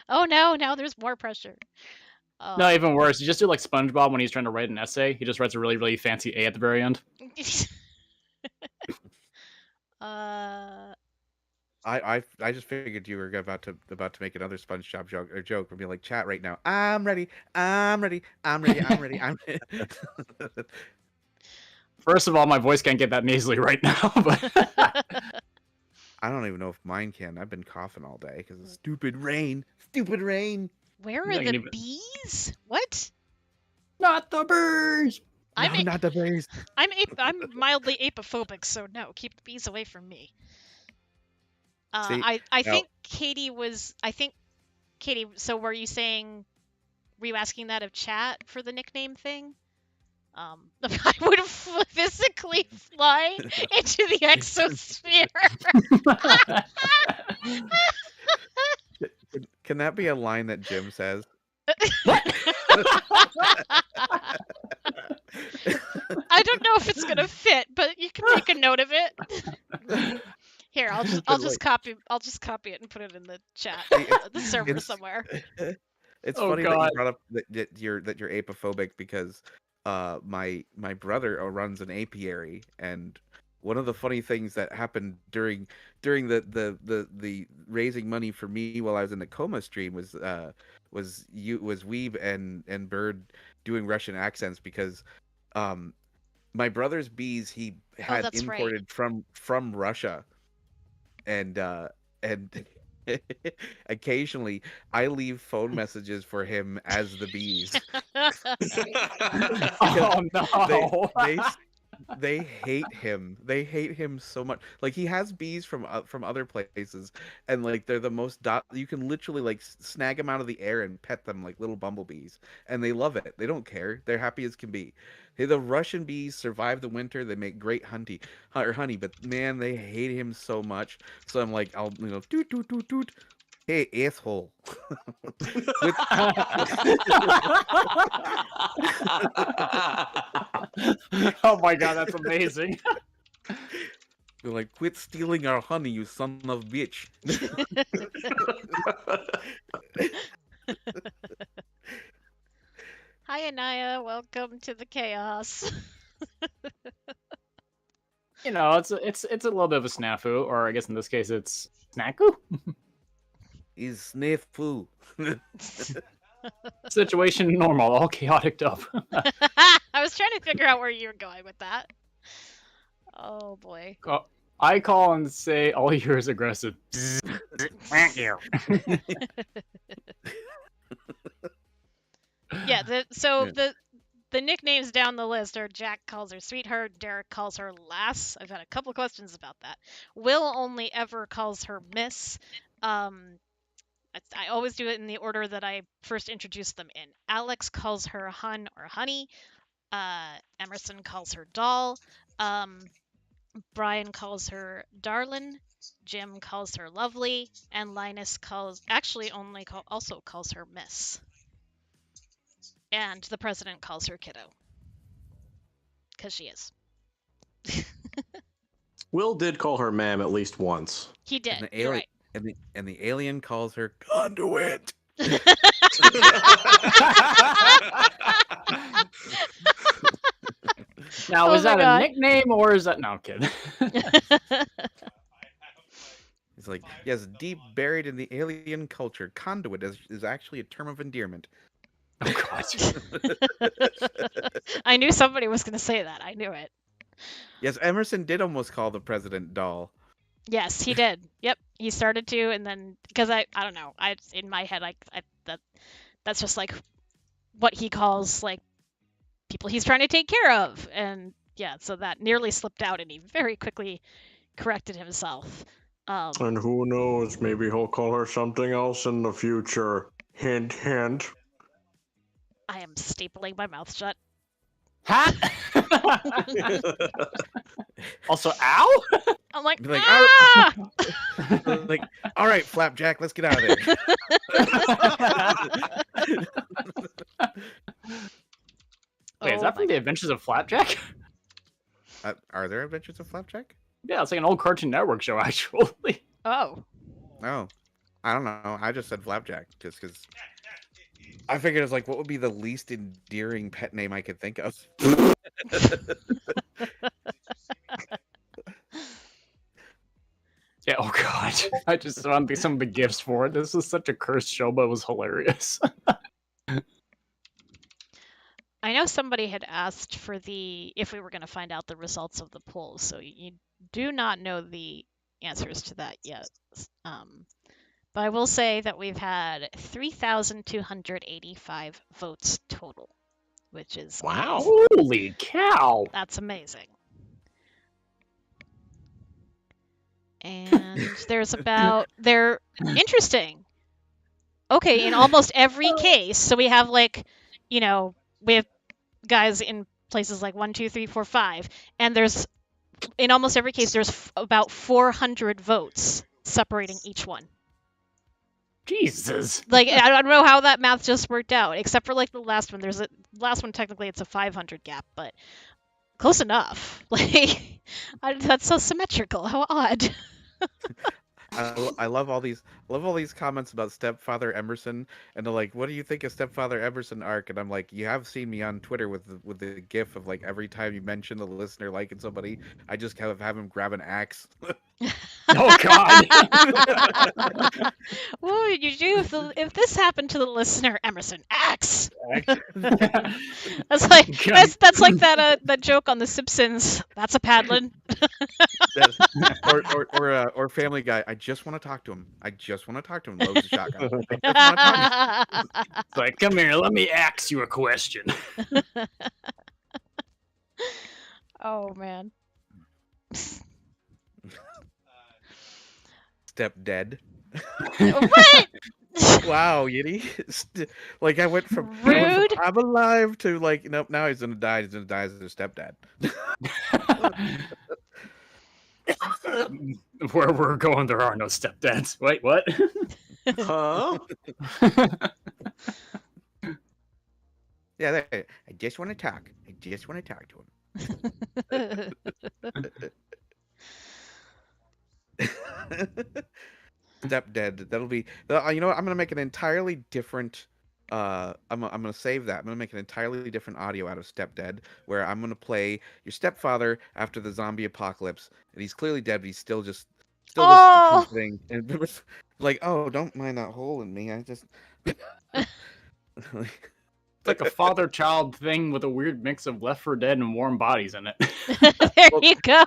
S1: Oh no, now there's more pressure.
S4: no, even worse. You just do like SpongeBob when he's trying to write an essay. He just writes a really, really fancy A at the very end.
S3: I just figured you were about to make another SpongeBob joke and be like, chat right now. I'm ready. I'm ready. I'm ready. I'm ready. I'm ready.
S4: First of all, my voice can't get that nasally right now, but
S3: I don't even know if mine can. I've been coughing all day because of stupid rain. Stupid rain.
S1: Where are
S4: You ain't
S1: the
S4: even-
S1: bees? What?
S4: not the birds.
S3: No, not the bees.
S1: I'm mildly apophobic, so no, keep the bees away from me.
S3: See,
S1: I think Katie was. I think Katie. So were you asking that of chat for the nickname thing? I would physically fly into the exosphere.
S3: Can that be a line that Jim says?
S1: I don't know if it's gonna fit, but you can make a note of it. Here, I'll just copy it and put it in the chat, the server somewhere.
S3: It's
S4: Oh,
S3: funny that
S4: God.
S3: you brought up that you're apophobic because my brother runs an apiary, and one of the funny things that happened during the raising money for me while I was in the coma stream was Weeb and Bird doing Russian accents because my brother's bees he had
S1: that's right.
S3: imported from Russia, and occasionally I leave phone messages for him as the bees.
S4: Oh no!
S3: They hate him. They hate him so much. Like he has bees from other places, and like they're the most you can literally like snag them out of the air and pet them like little bumblebees, and they love it. They don't care. They're happy as can be. The Russian bees survive the winter. They make great honey, but man, they hate him so much. So I'm like, I'll toot toot toot toot. Hey, asshole. With
S4: Oh my god, that's amazing.
S3: They're like, quit stealing our honey, you son of bitch.
S1: Hi, Anaya. Welcome to the chaos.
S4: You know, it's a little bit of a snafu, or I guess in this case it's snaku.
S3: Is snafu.
S4: Situation normal, all chaotic up.
S1: I was trying to figure out where you were going with that. Oh boy.
S4: I call and say all you hear is aggressive. Thank you.
S1: Yeah, the nicknames down the list are Jack calls her sweetheart, Derek calls her lass. I've had a couple questions about that. Will only ever calls her miss. I always do it in the order that I first introduced them in. Alex calls her hun or honey. Emerson calls her doll. Brian calls her darlin'. Jim calls her lovely, and Linus also calls her miss. And the president calls her kiddo. Because she is.
S2: Will did call her ma'am at least once.
S1: He did.
S3: And the
S1: You're
S3: alien,
S1: right.
S3: and the alien calls her conduit.
S4: Now,
S1: Oh
S4: is
S1: my
S4: that
S1: God.
S4: a nickname or is that no I'm kidding?
S3: It's like, yes, deep buried in the alien culture, conduit is actually a term of endearment.
S4: Oh god.
S1: I knew somebody was going to say that. I knew it.
S3: Yes, Emerson did almost call the president doll.
S1: Yes, he did. Yep, he started to, and then because I don't know, in my head that's just like what he calls like people he's trying to take care of, and yeah, so that nearly slipped out, and he very quickly corrected himself.
S2: And who knows, maybe he'll call her something else in the future. Hint, hint.
S1: I am stapling my mouth shut.
S4: Ha! Also, ow!
S1: I'm like,
S3: Be like,
S1: ah!
S3: Like, all right, Flapjack, let's get out of there.
S4: Wait, is
S1: Oh
S4: that
S1: my
S4: from The Adventures of Flapjack?
S3: Are there Adventures of Flapjack?
S4: Yeah, it's like an old Cartoon Network show, actually.
S1: Oh,
S3: No, I don't know. I just said Flapjack just because I figured it's like, what would be the least endearing pet name I could think of?
S4: Yeah, oh god. I just found some of the gifts for it. This was such a cursed show, but it was hilarious.
S1: I know somebody had asked for if we were going to find out the results of the polls, so you do not know the answers to that yet. But I will say that we've had 3,285 votes total, which is
S2: Wow.
S4: Holy cow!
S1: that's amazing. And they're interesting. Okay, in almost every case, so we have we have guys in places like 1, 2, 3, 4, 5, and in almost every case there's about 400 votes separating each one.
S4: Jesus.
S1: Like I don't know how that math just worked out, except for like the last one. Last one technically it's a 500 gap, but close enough. Like that's so symmetrical. How odd.
S3: I love all these comments about Stepfather Emerson, and they're like, "What do you think of Stepfather Emerson arc?" And I'm like, "You have seen me on Twitter with the gif of like every time you mention the listener liking somebody, I just have him grab an axe."
S4: Oh god.
S1: What would you do if this happened to the listener, Emerson? Axe. That's like that's like that joke on The Simpsons. That's a paddling.
S3: or Family Guy. I just want to talk to him. Loads of shotgun. I just wanna talk to him.
S4: It's like, come here, let me ask you a question.
S1: Oh man.
S3: Step dead.
S1: What?
S3: Wow, Yiddy. Like I went from
S1: Rude.
S3: I'm alive to like nope, now he's gonna die. He's gonna die as a stepdad.
S4: Where we're going, there are no stepdads. Wait, what?
S2: Huh?
S3: Yeah, there. I just want to talk. I just want to talk to him. Stepdad. That'll be. You know what? I'm gonna make an entirely different. I'm gonna save that. I'm gonna make an entirely different audio out of Stepdad, where I'm gonna play your stepfather after the zombie apocalypse, and he's clearly dead, but he's still just
S1: Oh.
S3: comforting and like, oh, don't mind that hole in me. I just.
S4: It's like a father-child thing with a weird mix of Left 4 Dead and Warm Bodies in it.
S1: There
S3: Well,
S1: you go.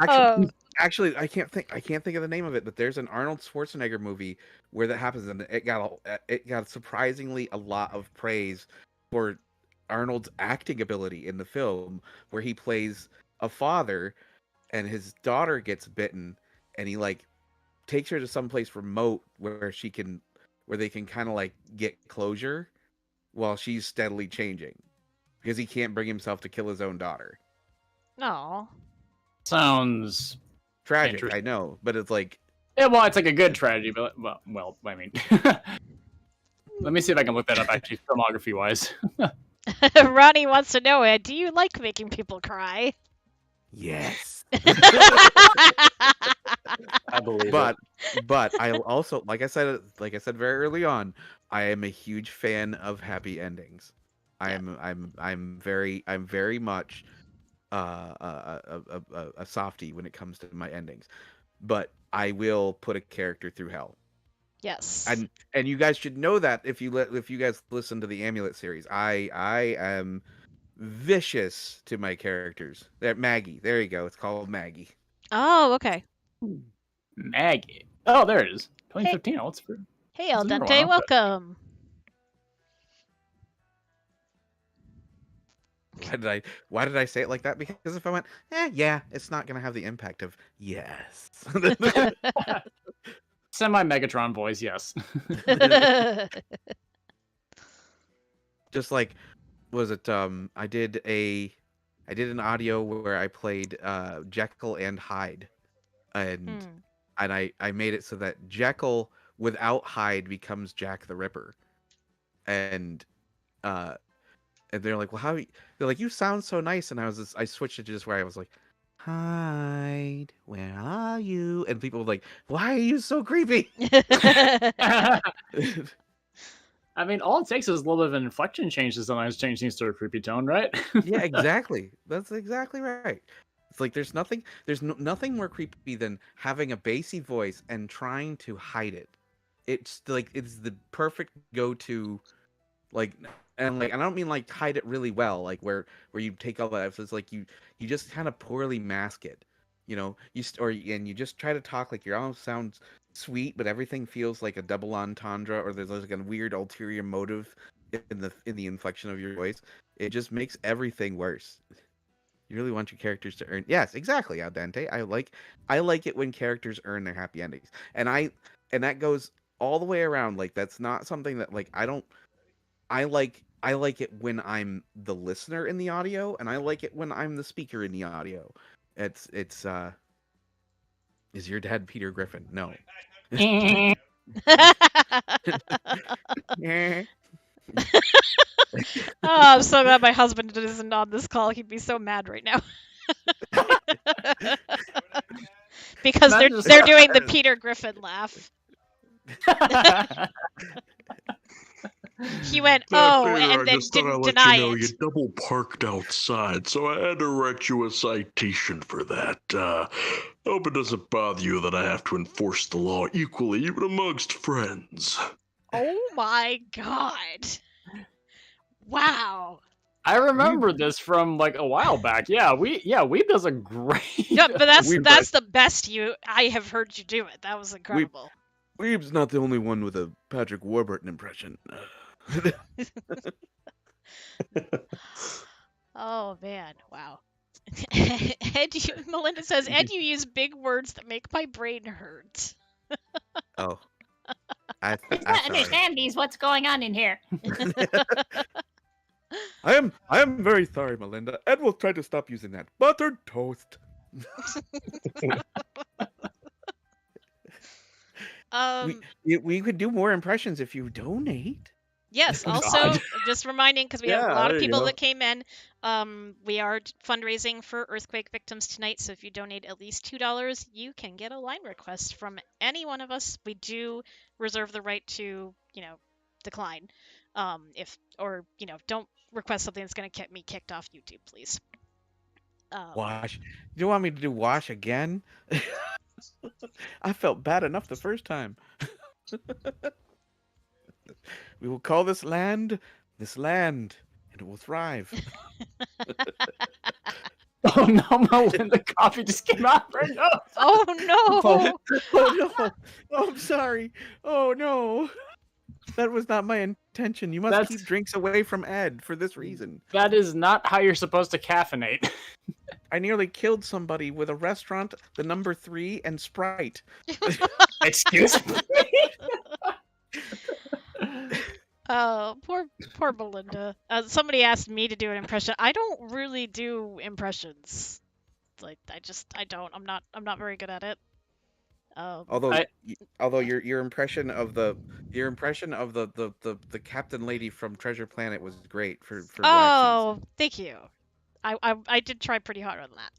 S3: Actually, I can't think of the name of it, but there's an Arnold Schwarzenegger movie where that happens, and it got surprisingly a lot of praise for Arnold's acting ability in the film, where he plays a father, and his daughter gets bitten, and he like takes her to someplace remote where they can kind of like get closure while she's steadily changing, because he can't bring himself to kill his own daughter.
S1: No.
S4: Sounds
S3: Tragic,
S4: interesting.
S3: I know, but it's like,
S4: yeah. Well, it's like a good tragedy, but well, I mean, let me see if I can look that up actually, filmography wise.
S1: Ronnie wants to know, do you like making people cry?
S3: yes.
S2: I believe
S3: But I also, like I said very early on, I am a huge fan of happy endings. I'm very much a softie when it comes to my endings, but I will put a character through hell.
S1: Yes.
S3: And you guys should know that if you guys listen to the Amulet series, I am vicious to my characters. Maggie, there you go. It's called Maggie.
S1: Oh, okay.
S4: Maggie. Oh, there it is. 2015. Oh, it's for.
S1: Hey, Al
S4: It's a newer
S1: Dente,
S4: one, okay.
S1: welcome.
S3: Why did I say it like that? Because if I went, yeah, it's not gonna have the impact of yes.
S4: Semi Megatron voice, yes.
S3: Just like, was it? I did an audio where I played Jekyll and Hyde, and I made it so that Jekyll without Hyde becomes Jack the Ripper, and they're like, well, they're like, you sound so nice, and I switched it to just where I was like, Hyde, where are you? And people were like, why are you so creepy?
S4: I mean, all it takes is a little bit of an inflection change to sometimes change things to a creepy tone, right?
S3: Yeah, exactly. That's exactly right. It's like there's nothing more creepy than having a bassy voice and trying to hide it. It's like it's the perfect go-to, like, and I don't mean like hide it really well, like where you take all that. It's like you just kind of poorly mask it, you know. You just try to talk like your own sounds sweet, but everything feels like a double entendre, or there's like a weird ulterior motive in the inflection of your voice. It just makes everything worse. You really want your characters to earn. Yes, exactly, Al Dente. I like it when characters earn their happy endings, and that goes all the way around. Like that's not something that like I like it when I'm the listener in the audio, and I like it when I'm the speaker in the audio. It's is your dad Peter Griffin? No.
S1: Oh, I'm so glad my husband isn't on this call. He'd be so mad right now. Because they're doing the Peter Griffin laugh. He went, oh, and then didn't deny it.
S5: You double parked outside, so I had to write you a citation for that. Hope it doesn't bother you that I have to enforce the law equally, even amongst friends.
S1: Oh my god. Wow.
S4: I remember this from like a while back. Yeah, Weeb does a great.
S1: Yeah, but that's the best I have heard you do it. That was incredible.
S3: Weeb's not the only one with a Patrick Warburton impression.
S1: Oh man, wow. Melinda says, Ed, you use big words that make my brain hurt.
S3: Oh,
S6: I
S3: I'm
S6: not
S3: sorry.
S6: understand these. What's going on in here?
S3: I am very sorry, Melinda. Ed will try to stop using that. Buttered toast. We could do more impressions if you donate.
S1: Yes,
S4: Oh,
S1: also
S4: God.
S1: just reminding, because we have a
S2: Yeah,
S1: lot of
S2: there you
S1: people
S2: go.
S1: that came in, we are fundraising for earthquake victims tonight, so if you donate at least $2, you can get a line request from any one of us. We do reserve the right to, decline. Don't request something that's going to get me kicked off YouTube, please.
S3: Wash. Do you want me to do wash again? I felt bad enough the first time. We will call this land, and it will thrive.
S4: Oh no, Melinda, coffee just came out right now.
S1: Oh no!
S3: Oh no! Oh, I'm sorry. Oh no! That was not my intention. You must
S4: That's-
S3: keep drinks away from Ed for this reason.
S4: That is not how you're supposed to caffeinate.
S3: I nearly killed somebody with a restaurant, the number 3, and Sprite.
S4: Excuse me.
S1: Oh, poor Belinda. Somebody asked me to do an impression. I don't really do impressions. Like I don't. I'm not very good at it.
S3: Although your impression of the captain lady from Treasure Planet was great for Black
S1: Oh, thank you. I did try pretty hard on that.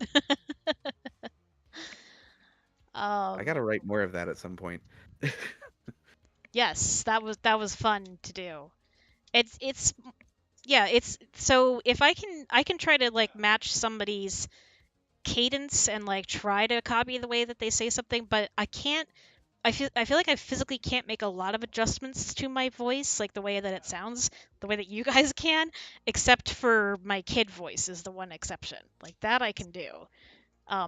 S3: I gotta write more of that at some point.
S1: Yes, that was fun to do. It's so if I can try to like match somebody's cadence and like try to copy the way that they say something, but I can't. I feel like I physically can't make a lot of adjustments to my voice, like the way that it sounds, the way that you guys can, except for my kid voice is the one exception. Like that I can do.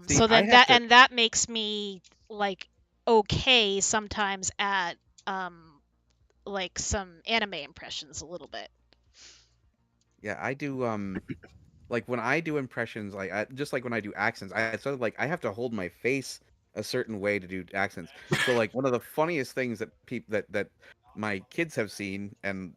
S3: See,
S1: So
S3: I
S1: then
S3: have
S1: that makes me like okay sometimes at like some anime impressions a little bit.
S3: Yeah, I do like when I do impressions, just like when I do accents, I sort of like I have to hold my face a certain way to do accents. So like one of the funniest things that that my kids have seen and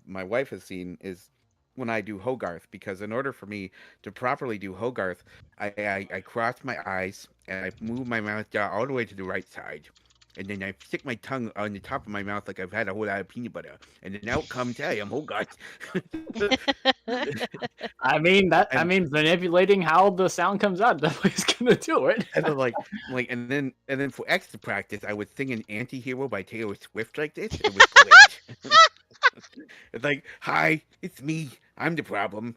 S3: my wife has seen is when I do Hogarth, because in order for me to properly do Hogarth, I cross my eyes and I move my mouth down all the way to the right side. And then I stick my tongue on the top of my mouth like I've had a whole lot of peanut butter. And then out comes I am Hogarth.
S4: I mean manipulating how the sound comes out definitely is gonna do it.
S3: And then and then for extra practice, I would sing an anti-hero by Taylor Swift like this. It was great. It's like, hi, it's me. I'm the problem.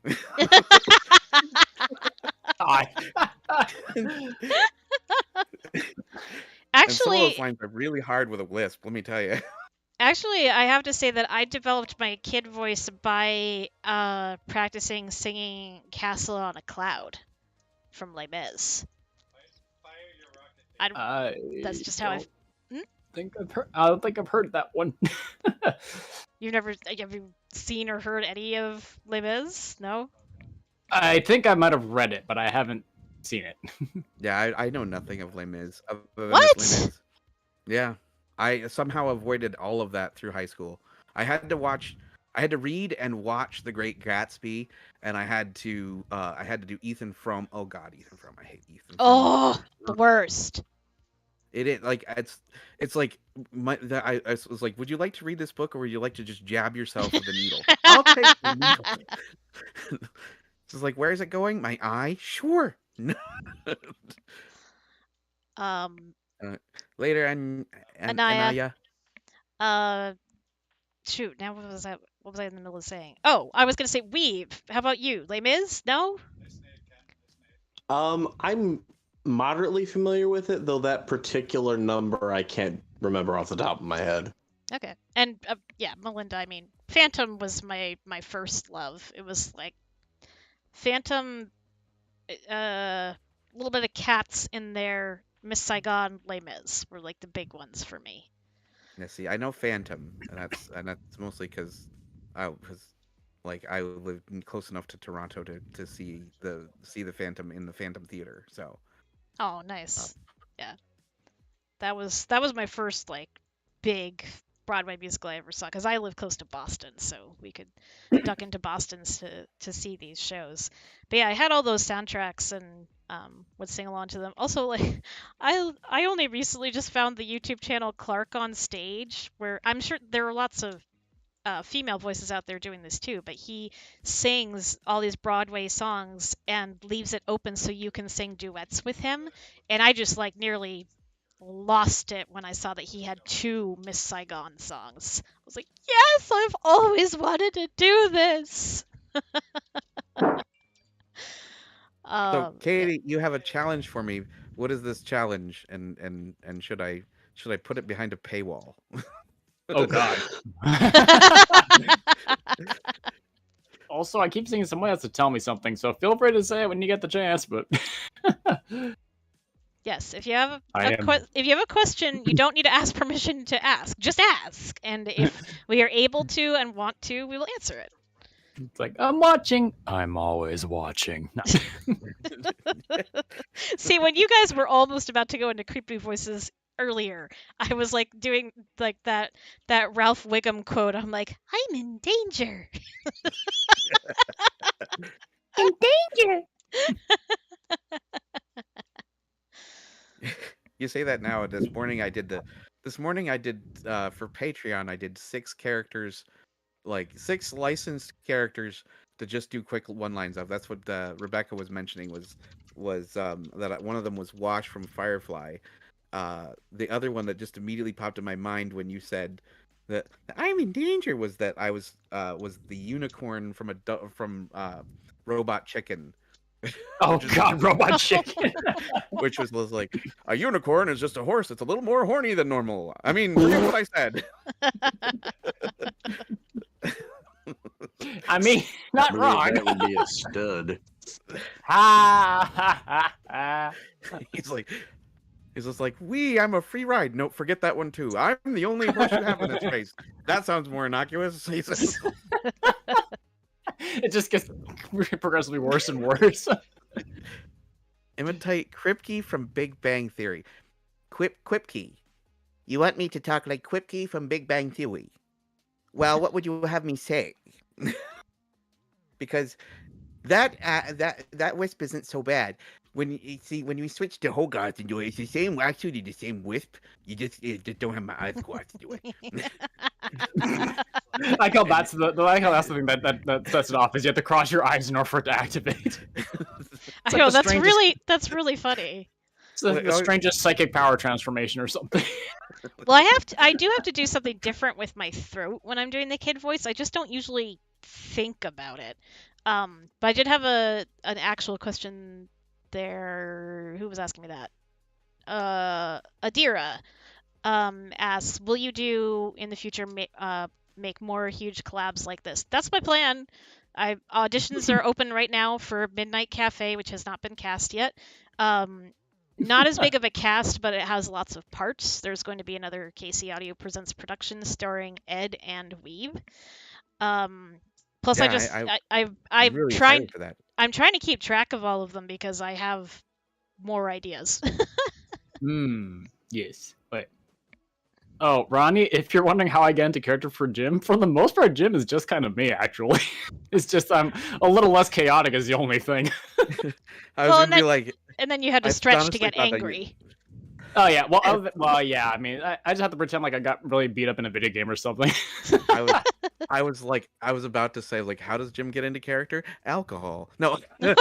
S3: And some of
S1: Actually,
S3: those lines are really hard with a lisp, let me tell you.
S1: Actually, I have to say that I developed my kid voice by practicing singing "Castle on a Cloud" from Les Mis. That's just how
S4: I don't think I've heard that one.
S1: You've never have you seen or heard any of Les Mis? No.
S4: I think I might have read it, but I haven't seen it.
S3: Yeah, I know nothing of Les Mis. Other than
S1: What?
S3: Les Mis. Yeah. I somehow avoided all of that through high school. I had to read and watch The Great Gatsby, and I had to do Ethan Frome. Oh God, Ethan Frome! I hate Ethan Frome.
S1: Oh, the worst.
S3: It's like I was like, would you like to read this book, or would you like to just jab yourself with a needle? I'll take the needle. It's like, where is it going? My eye? Sure. Later,
S1: Anaya. Shoot. Now what was that? What was I in the middle of saying? Oh, I was gonna say Weave. How about you? Les Mis? No.
S2: I'm moderately familiar with it, though that particular number I can't remember off the top of my head.
S1: Okay. And yeah, Melinda. I mean, Phantom was my first love. It was like Phantom, a little bit of Cats in there. Miss Saigon, Les Mis were like the big ones for me.
S3: Yeah, see, I know Phantom, and that's mostly because Like I lived close enough to Toronto to see the Phantom in the Phantom Theater. So
S1: Oh, nice. Yeah. That was my first like big Broadway musical I ever saw because I live close to Boston, so we could duck into Boston to see these shows. But yeah, I had all those soundtracks and would sing along to them. Also, like I only recently just found the YouTube channel Clark on Stage, where I'm sure there are lots of female voices out there doing this too, but he sings all these Broadway songs and leaves it open so you can sing duets with him. And I just like nearly lost it when I saw that he had 2 Miss Saigon songs. I was like, yes, I've always wanted to do this.
S3: So,
S1: Yeah.
S3: Katie, you have a challenge for me. What is this challenge? And should I put it behind a paywall?
S4: Oh God. Also, I keep seeing someone has to tell me something, so feel free to say it when you get the chance. But
S1: Yes, if you have
S4: I
S1: if you have a question, you don't need to ask permission to ask. Just ask, and if we are able to and want to, we will answer it.
S4: It's like, I'm watching. I'm always watching. No.
S1: See, when you guys were almost about to go into creepy voices earlier, I was like doing like that Ralph Wiggum quote. I'm like, I'm in danger.
S6: In danger.
S3: You say that now. This morning I did for Patreon. I did 6 characters, like 6 licensed characters to just do quick one-lines of. That's what Rebecca was mentioning was that one of them was Wash from Firefly. The other one that just immediately popped in my mind when you said that I'm in danger was that I was the unicorn from Robot Chicken.
S4: Oh God, Robot Chicken.
S3: Which was like, a unicorn is just a horse. It's a little more horny than normal. I mean, forget what I said.
S4: I mean, not wrong.
S2: That would be a stud.
S4: Ha ha ha ha.
S3: He's just like, I'm a free ride. No, forget that one too. I'm the only horse you have in this race. That sounds more innocuous. He says.
S4: It just gets progressively worse and worse.
S3: Imitate Kripke from Big Bang Theory. Quipke. You want me to talk like Quipke from Big Bang Theory? Well, what would you have me say? Because that wisp isn't so bad. When we switch to Hogarth and do it, it's the same. Actually, the same wisp. You just don't have my eyes crossed to do it.
S4: I like how that's the thing that sets it off is you have to cross your eyes in order for it to activate.
S1: I know that's really funny.
S4: It's the strangest psychic power transformation or something.
S1: Well, I do have to do something different with my throat when I'm doing the kid voice. I just don't usually think about it. But I did have an actual question there. Who was asking me that? Adira asks, will you do in the future make more huge collabs like this? That's my plan. Auditions are open right now for Midnight Cafe, which has not been cast yet. Not as big of a cast, but it has lots of parts. There's going to be another KC Audio Presents production starring Ed and Weeb. Plus,
S3: yeah,
S1: I'm
S3: really
S1: trying
S3: excited for that.
S1: I'm trying to keep track of all of them because I have more ideas.
S4: Yes. Wait. Oh, Ronnie, if you're wondering how I get into character for Jim, for the most part, Jim is just kind of me, actually. It's just I'm a little less chaotic is the only thing.
S3: I was gonna be like,
S1: and then you had to
S3: I
S1: stretch to
S3: honestly
S1: get
S3: thought that
S1: angry.
S4: Oh yeah, well yeah. I mean, I just have to pretend like I got really beat up in a video game or something.
S3: I was about to say, like, how does Jim get into character? Alcohol. No.
S4: I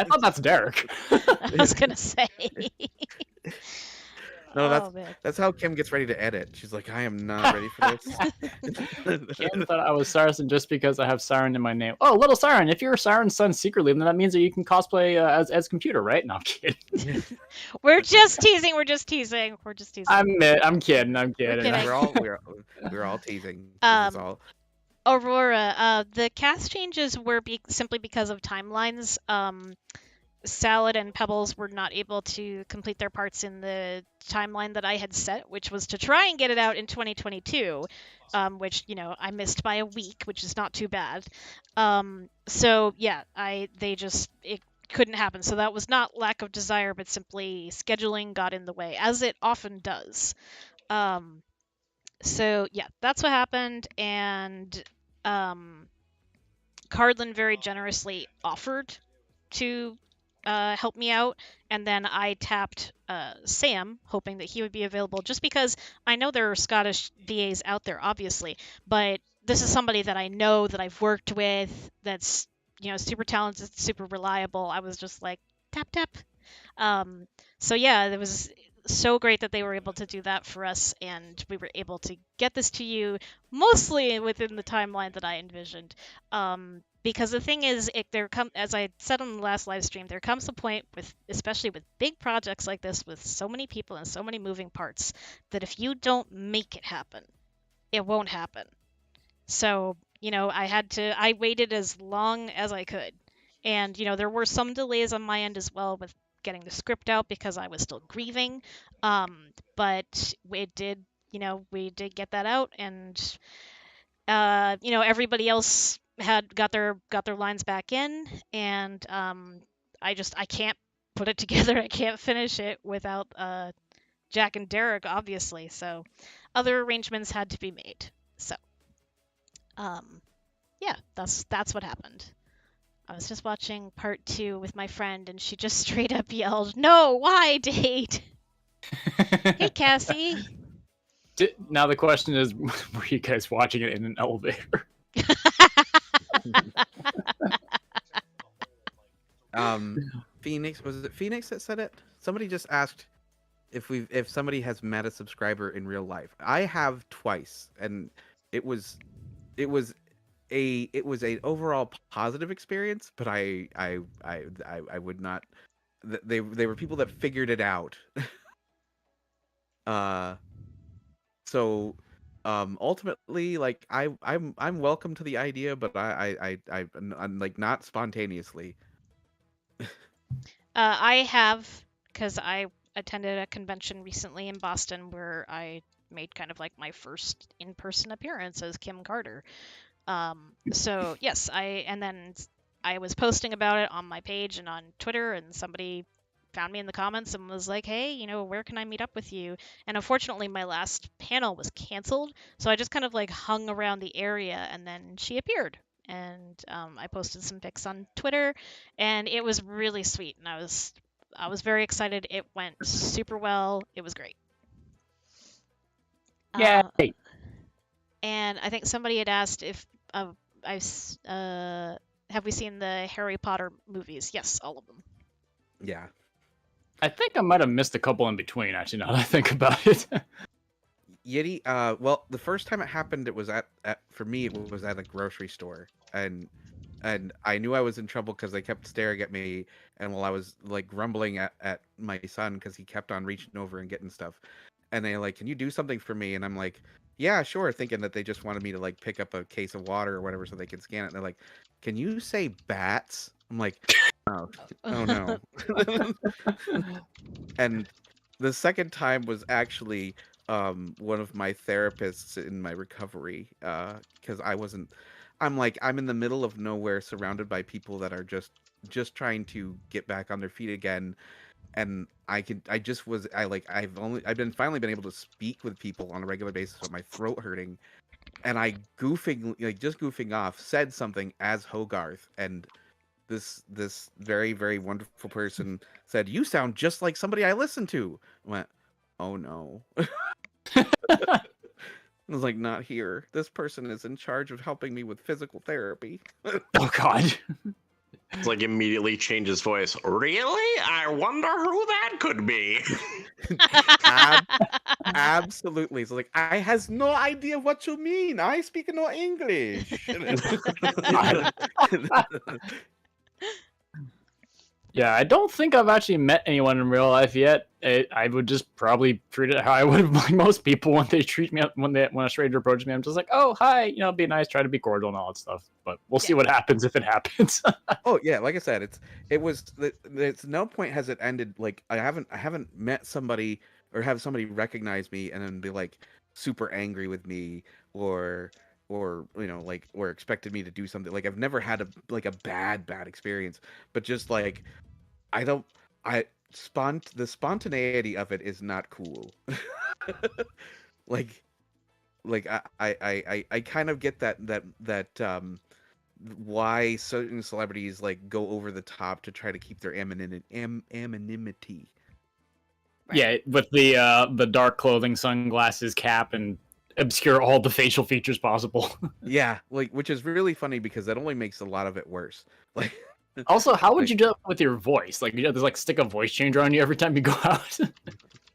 S4: thought that's Derek.
S1: I was gonna say.
S3: No,
S1: man.
S3: that's how Kim gets ready to edit. She's like, I am not ready for this.
S4: Kim thought I was Saracen just because I have Siren in my name. Oh, little Siren, if you're Siren's son secretly, then that means that you can cosplay as computer, right? No, I'm kidding.
S1: We're just teasing.
S4: I'm kidding.
S3: We're all teasing. This is all.
S1: Aurora, the cast changes were simply because of timelines. Salad and Pebbles were not able to complete their parts in the timeline that I had set, which was to try and get it out in 2022, which, you know, I missed by a week, which is not too bad. So yeah, it couldn't happen. So that was not lack of desire, but simply scheduling got in the way, as it often does. So yeah, that's what happened, and Cardland very generously offered to help me out, and then I tapped Sam, hoping that he would be available, just because I know there are Scottish VAs out there, obviously, but this is somebody that I know, that I've worked with, that's, you know, super talented, super reliable. I was just like, tap tap. So yeah, it was so great that they were able to do that for us, and we were able to get this to you mostly within the timeline that I envisioned. Because the thing is, as I said on the last live stream, there comes a point with, especially with big projects like this, with so many people and so many moving parts, that if you don't make it happen, it won't happen. So, you know, I waited as long as I could. And, you know, there were some delays on my end as well with getting the script out because I was still grieving. But we did get that out, and you know, everybody else had got their lines back in, and I can't put it together. I can't finish it without Jack and Derek, obviously. So other arrangements had to be made. So yeah, that's what happened. I was just watching part 2 with my friend, and she just straight up yelled, "No, why, Date?" Hey, Cassie.
S4: Now the question is, were you guys watching it in an elevator?
S3: Phoenix, was it Phoenix that said it? Somebody just asked if somebody has met a subscriber in real life. I have twice, and it was a overall positive experience, but I would not. They were people that figured it out. So ultimately, like I'm welcome to the idea, but I'm like not spontaneously.
S1: I have, because I attended a convention recently in Boston where I made kind of like my first in-person appearance as Kim Carter. So yes, and then I was posting about it on my page and on Twitter, and somebody found me in the comments and was like, "Hey, you know, where can I meet up with you?" And unfortunately, my last panel was canceled, so I just kind of like hung around the area, and then she appeared, and I posted some pics on Twitter, and it was really sweet, and I was very excited. It went super well. It was great.
S4: Yeah.
S1: And I think somebody had asked if have we seen the Harry Potter movies? Yes, all of them.
S3: Yeah.
S4: I think I might have missed a couple in between, actually, now that I think about it.
S3: Yeti, well, the first time it happened, it was for me, it was at a grocery store, and I knew I was in trouble because they kept staring at me, and while I was like grumbling at my son because he kept on reaching over and getting stuff, and they're like, "Can you do something for me?" And I'm like, "Yeah, sure," thinking that they just wanted me to like pick up a case of water or whatever so they can scan it. And they're like, "Can you say bats?" I'm like, "Oh no." And the second time was actually one of my therapists in my recovery, because I'm in the middle of nowhere surrounded by people that are just trying to get back on their feet again, and I've finally been able to speak with people on a regular basis with my throat hurting, and I goofing off said something as Hogarth, and this very, very wonderful person said, "You sound just like somebody I listen to." I went, "Oh no." I was like, "Not here. This person is in charge of helping me with physical therapy."
S4: Oh God.
S2: It's like immediately change his voice. Really? I wonder who that could be.
S3: Absolutely. So like, I has no idea what you mean. I speak no English.
S4: Yeah, I don't think I've actually met anyone in real life yet. I would just probably treat it how I would like most people when they treat me when a stranger approaches me. I'm just like, oh hi, be nice, try to be cordial and all that stuff. But we'll see what happens if it happens.
S3: Oh yeah, like I said, it's no point has it ended. Like I haven't met somebody or have somebody recognize me and then be like super angry with me or like or expected me to do something. Like I've never had a bad experience, but just like I don't I the spontaneity of it is not cool. like I kind of get that why certain celebrities like go over the top to try to keep their anonymity.
S4: Yeah, with the dark clothing, sunglasses, cap, and obscure all the facial features possible.
S3: Yeah, like which is really funny because that only makes a lot of it worse. Like
S4: also, how would you do it with your voice? Like you have to like stick a voice changer on you every time you go out.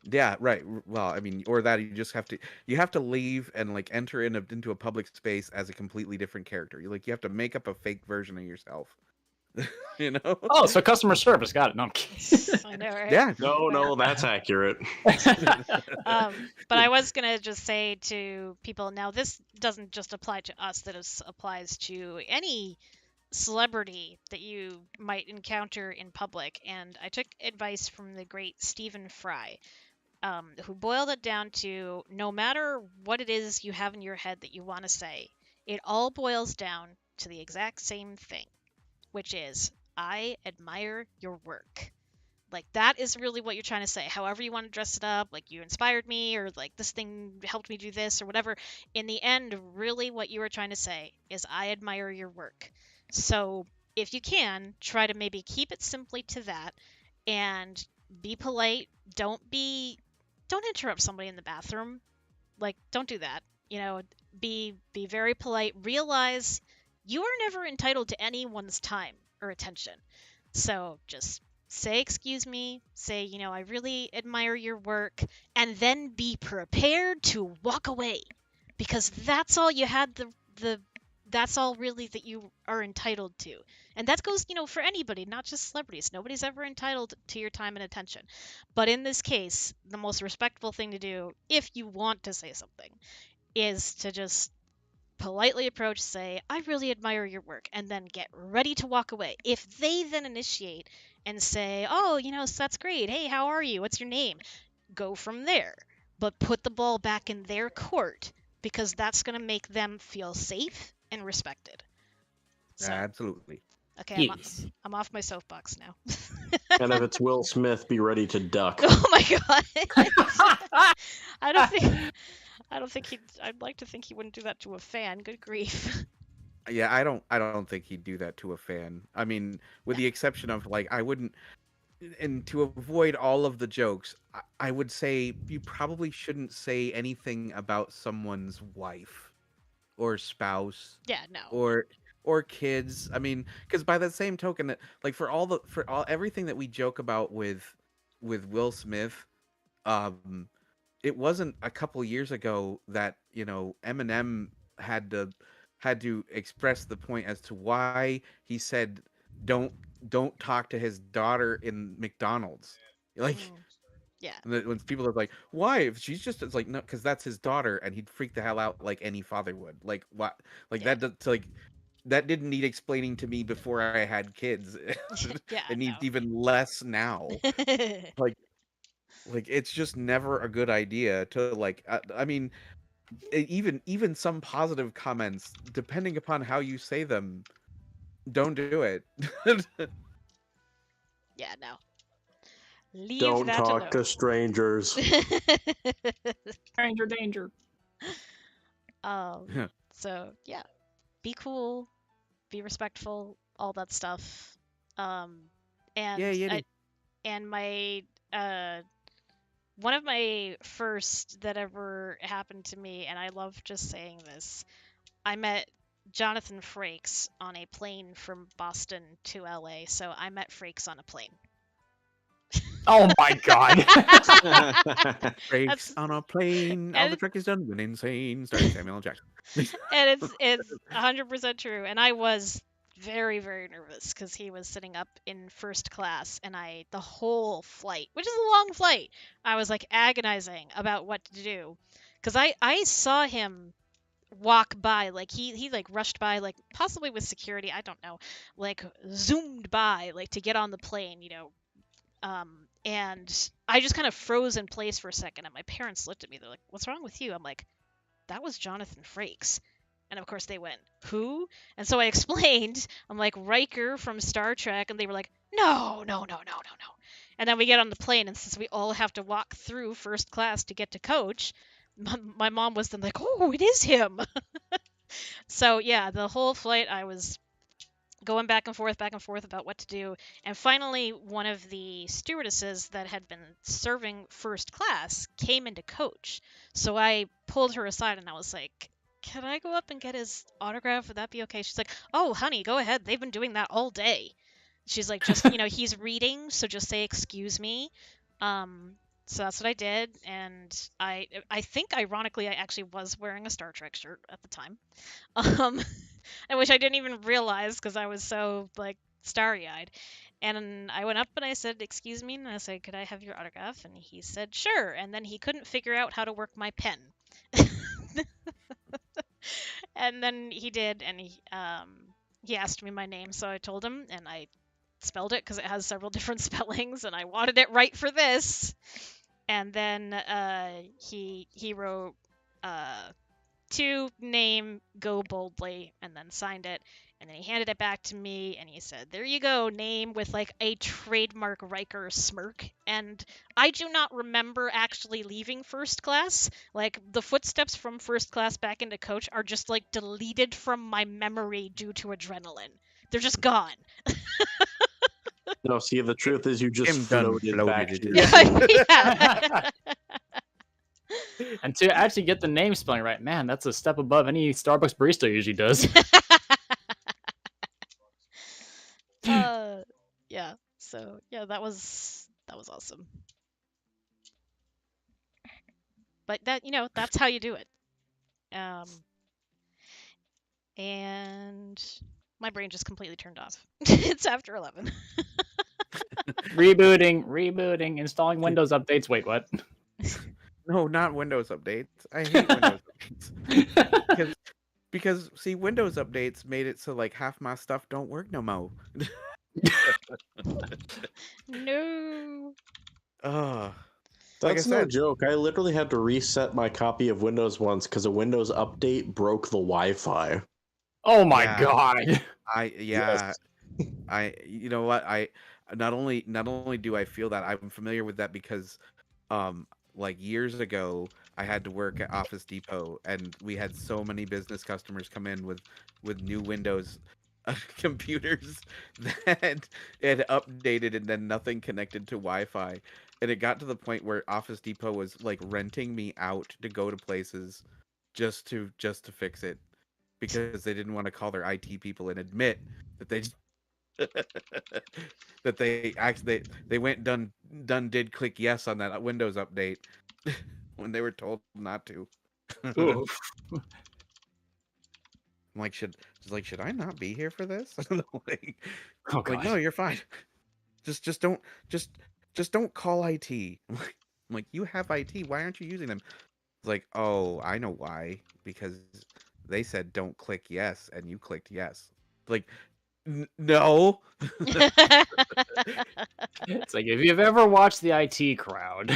S3: Yeah, right. Well, I mean, or that you have to leave and like enter into a public space as a completely different character. You have to make up a fake version of yourself.
S4: Oh, so customer service. Got it. No, I'm kidding.
S1: I know, right?
S3: Yeah.
S2: No, that's accurate.
S1: But I was gonna just say to people, now this doesn't just apply to us, that applies to any celebrity that you might encounter in public. And I took advice from the great Stephen Fry, who boiled it down to no matter what it is you have in your head that you want to say, it all boils down to the exact same thing, which is, I admire your work. Like, that is really what you're trying to say. However you want to dress it up, like you inspired me, or like this thing helped me do this, or whatever. In the end, really what you are trying to say is, I admire your work. So if you can, try to maybe keep it simply to that and be polite. Don't interrupt somebody in the bathroom. Like, don't do that. Be very polite. Realize you are never entitled to anyone's time or attention. So just say, excuse me, say, I really admire your work, and then be prepared to walk away, because that's all you had that's all really that you are entitled to. And that goes, for anybody, not just celebrities. Nobody's ever entitled to your time and attention. But in this case, the most respectful thing to do, if you want to say something, is to just politely approach, say, I really admire your work, and then get ready to walk away. If they then initiate and say, oh, that's great. Hey, how are you? What's your name? Go from there. But put the ball back in their court, because that's going to make them feel safe and respected. So,
S3: absolutely.
S1: Okay,
S4: Yes.
S1: I'm off my soapbox now.
S2: And if it's Will Smith, be ready to duck.
S1: Oh my god! I don't think he'd. I'd like to think he wouldn't do that to a fan. Good grief.
S3: Yeah, I don't think he'd do that to a fan. I mean, with the exception of like, I wouldn't. And to avoid all of the jokes, I would say you probably shouldn't say anything about someone's wife or spouse.
S1: Yeah, no.
S3: Or kids. I mean, because by the same token, that like for all everything that we joke about with Will Smith, it wasn't a couple years ago that Eminem had to express the point as to why he said don't talk to his daughter in McDonald's. Like,
S1: yeah.
S3: When people are like, why? If she's just, it's like, no, because that's his daughter, and he'd freak the hell out like any father would. Like, what? Like,
S1: yeah.
S3: That didn't need explaining to me before I had kids.
S1: Yeah,
S3: it needs even less now. like it's just never a good idea to like. I mean, even some positive comments, depending upon how you say them, don't do it.
S1: Yeah, no. Leave
S2: Don't
S1: that
S2: talk
S1: alone.
S2: to strangers.
S4: Stranger danger.
S1: So yeah, be cool, be respectful, all that stuff. And
S3: yeah,
S1: and my one of my first that ever happened to me, and I love just saying this, I met Jonathan Frakes on a plane from Boston to LA. So I met Frakes on a plane.
S4: Oh my god.
S3: Frakes on a plane, all the truck is done, went insane, starring Samuel L. Jackson.
S1: And it's 100% true. And I was very, very nervous because he was sitting up in first class, and the whole flight, which is a long flight, I was like agonizing about what to do because I saw him walk by, like he like rushed by, like possibly with security, I don't know, like zoomed by, like to get on the plane, and I just kind of froze in place for a second, and my parents looked at me, they're like, "What's wrong with you?" I'm like, "That was Jonathan Frakes." And of course they went, "Who?" And so I explained, I'm like, "Riker from Star Trek." And they were like, "No, no, no, no, no, no." And then we get on the plane, and since we all have to walk through first class to get to coach, my mom was then like, "Oh, it is him." So yeah, the whole flight I was going back and forth about what to do. And finally, one of the stewardesses that had been serving first class came into coach. So I pulled her aside and I was like, "Can I go up and get his autograph? Would that be okay?" She's like, "Oh, honey, go ahead. They've been doing that all day." She's like, "Just, he's reading, so just say excuse me." So that's what I did, and I think ironically I actually was wearing a Star Trek shirt at the time. Um, which I didn't even realize because I was so like starry-eyed. And I went up and I said, "Excuse me," and I said, "Could I have your autograph?" And he said, "Sure." And then he couldn't figure out how to work my pen. And then he did, and he asked me my name, so I told him, and I spelled it because it has several different spellings, and I wanted it right for this. And then he wrote to name, go boldly, and then signed it. And then he handed it back to me and he said, "There you go, name," with like a trademark Riker smirk. And I do not remember actually leaving first class. Like the footsteps from first class back into coach are just like deleted from my memory due to adrenaline. They're just gone.
S2: No, see, the truth is you just
S3: Him done
S2: floated back
S3: floated
S2: to
S3: it.
S2: your
S1: Yeah.
S4: And to actually get the name spelling right, man, that's a step above any Starbucks barista usually does.
S1: Yeah. So yeah, that was awesome. But that's how you do it. Um, and my brain just completely turned off. It's after 11.
S4: Rebooting, installing Windows updates. Wait, what?
S3: No, not Windows updates. I hate Windows updates. Because see, Windows updates made it so like half my stuff don't work no more.
S1: No.
S3: Ugh.
S2: That's
S3: Like I
S2: no
S3: said,
S2: joke. I literally had to reset my copy of Windows once because a Windows update broke the Wi-Fi.
S4: Oh my
S3: Yeah.
S4: god.
S2: Yes.
S3: You know what? I not only do I feel that, I'm familiar with that because like years ago I had to work at Office Depot and we had so many business customers come in with new Windows computers that it had updated and then nothing connected to Wi-Fi. And it got to the point where Office Depot was like renting me out to go to places just to fix it because they didn't want to call their IT people and admit that they that they actually they went done did click yes on that Windows update when they were told not to.
S4: Oof.
S3: I'm like, should I not be here for this? like,
S4: Oh god.
S3: like, no, you're fine. Just don't call IT. I'm like, you have IT. Why aren't you using them? It's like, oh, I know why. Because they said don't click yes, and you clicked yes. Like, no.
S4: It's like if you've ever watched the IT Crowd.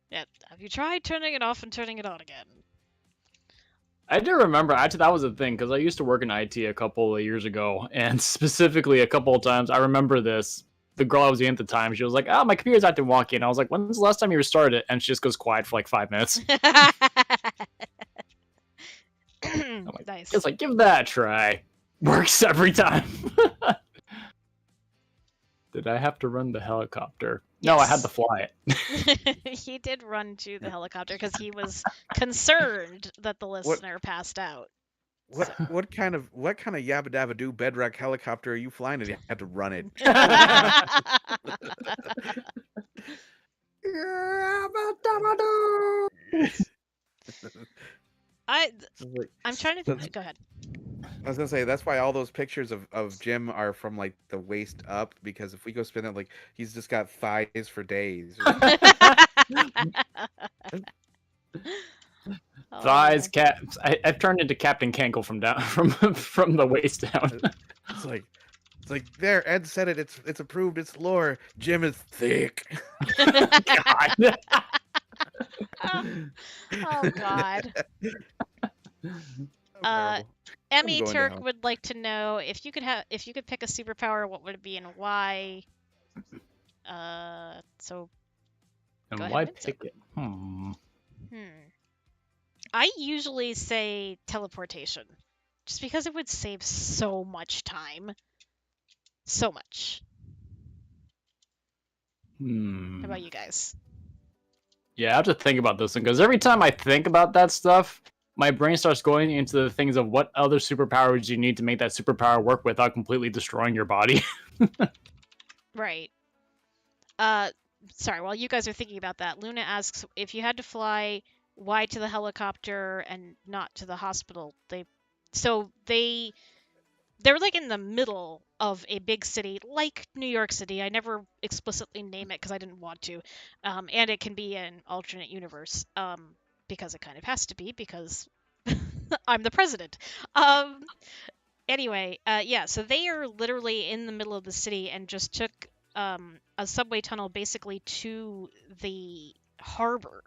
S1: Yeah. Have you tried turning it off and turning it on again?
S4: I do remember, actually, that was a thing, because I used to work in IT a couple of years ago, and specifically a couple of times, I remember this. The girl I was in at the time, she was like, "Oh, my computer's acting wonky," and I was like, "When's the last time you restarted it?" And she just goes quiet for like 5 minutes.
S1: Nice.
S4: It's like, give that a try. Works every time. Did I have to run the helicopter? No, I had to fly it.
S1: He did run to the helicopter because he was concerned that the listener passed out.
S3: What kind of yabba dabba do bedrock helicopter are you flying and you had to run it?
S1: I'm trying to think. Go ahead.
S3: I was gonna say that's why all those pictures of Jim are from like the waist up, because if we go spin it, like he's just got thighs for days.
S1: Oh,
S4: Thighs,
S1: man.
S4: cat. I've turned into Captain Cankle from down from the waist down.
S3: It's like there. Ed said it. It's approved. It's lore. Jim is thick.
S4: God.
S1: Oh God.
S3: Terrible.
S1: Emmy
S3: going
S1: Turk
S3: down.
S1: would like to know if you could pick a superpower, what would it be and why? So
S4: And
S1: Go ahead,
S4: why
S1: Vincent.
S4: pick it?
S1: I usually say teleportation, just because it would save so much time. So much. How about you guys?
S4: Yeah, I have to think about this one because every time I think about that stuff, my brain starts going into the things of what other superpowers you need to make that superpower work without completely destroying your body.
S1: Right. Sorry, while you guys are thinking about that, Luna asks if you had to fly, why to the helicopter and not to the hospital? They're like in the middle of a big city, like New York City. I never explicitly name it because I didn't want to. And it can be an alternate universe, because it kind of has to be because I'm the president. Anyway, yeah, so they are literally in the middle of the city and just took a subway tunnel basically to the harbor.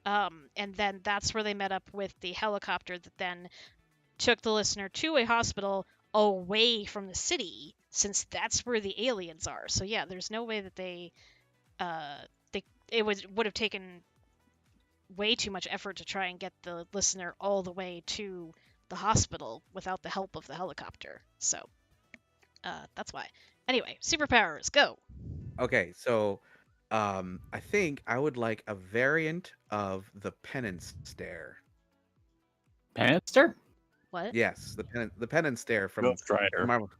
S1: And then that's where they met up with the helicopter that then took the listener to a hospital away from the city, since that's where the aliens are. So yeah, there's no way that it would have taken way too much effort to try and get the listener all the way to the hospital without the help of the helicopter. So that's why. Anyway, superpowers, go.
S3: Okay, so I think I would like a variant of the penance stare.
S4: Penster?
S1: What?
S3: Yes, the penance stare from
S2: Ghost Rider.
S3: Marvel.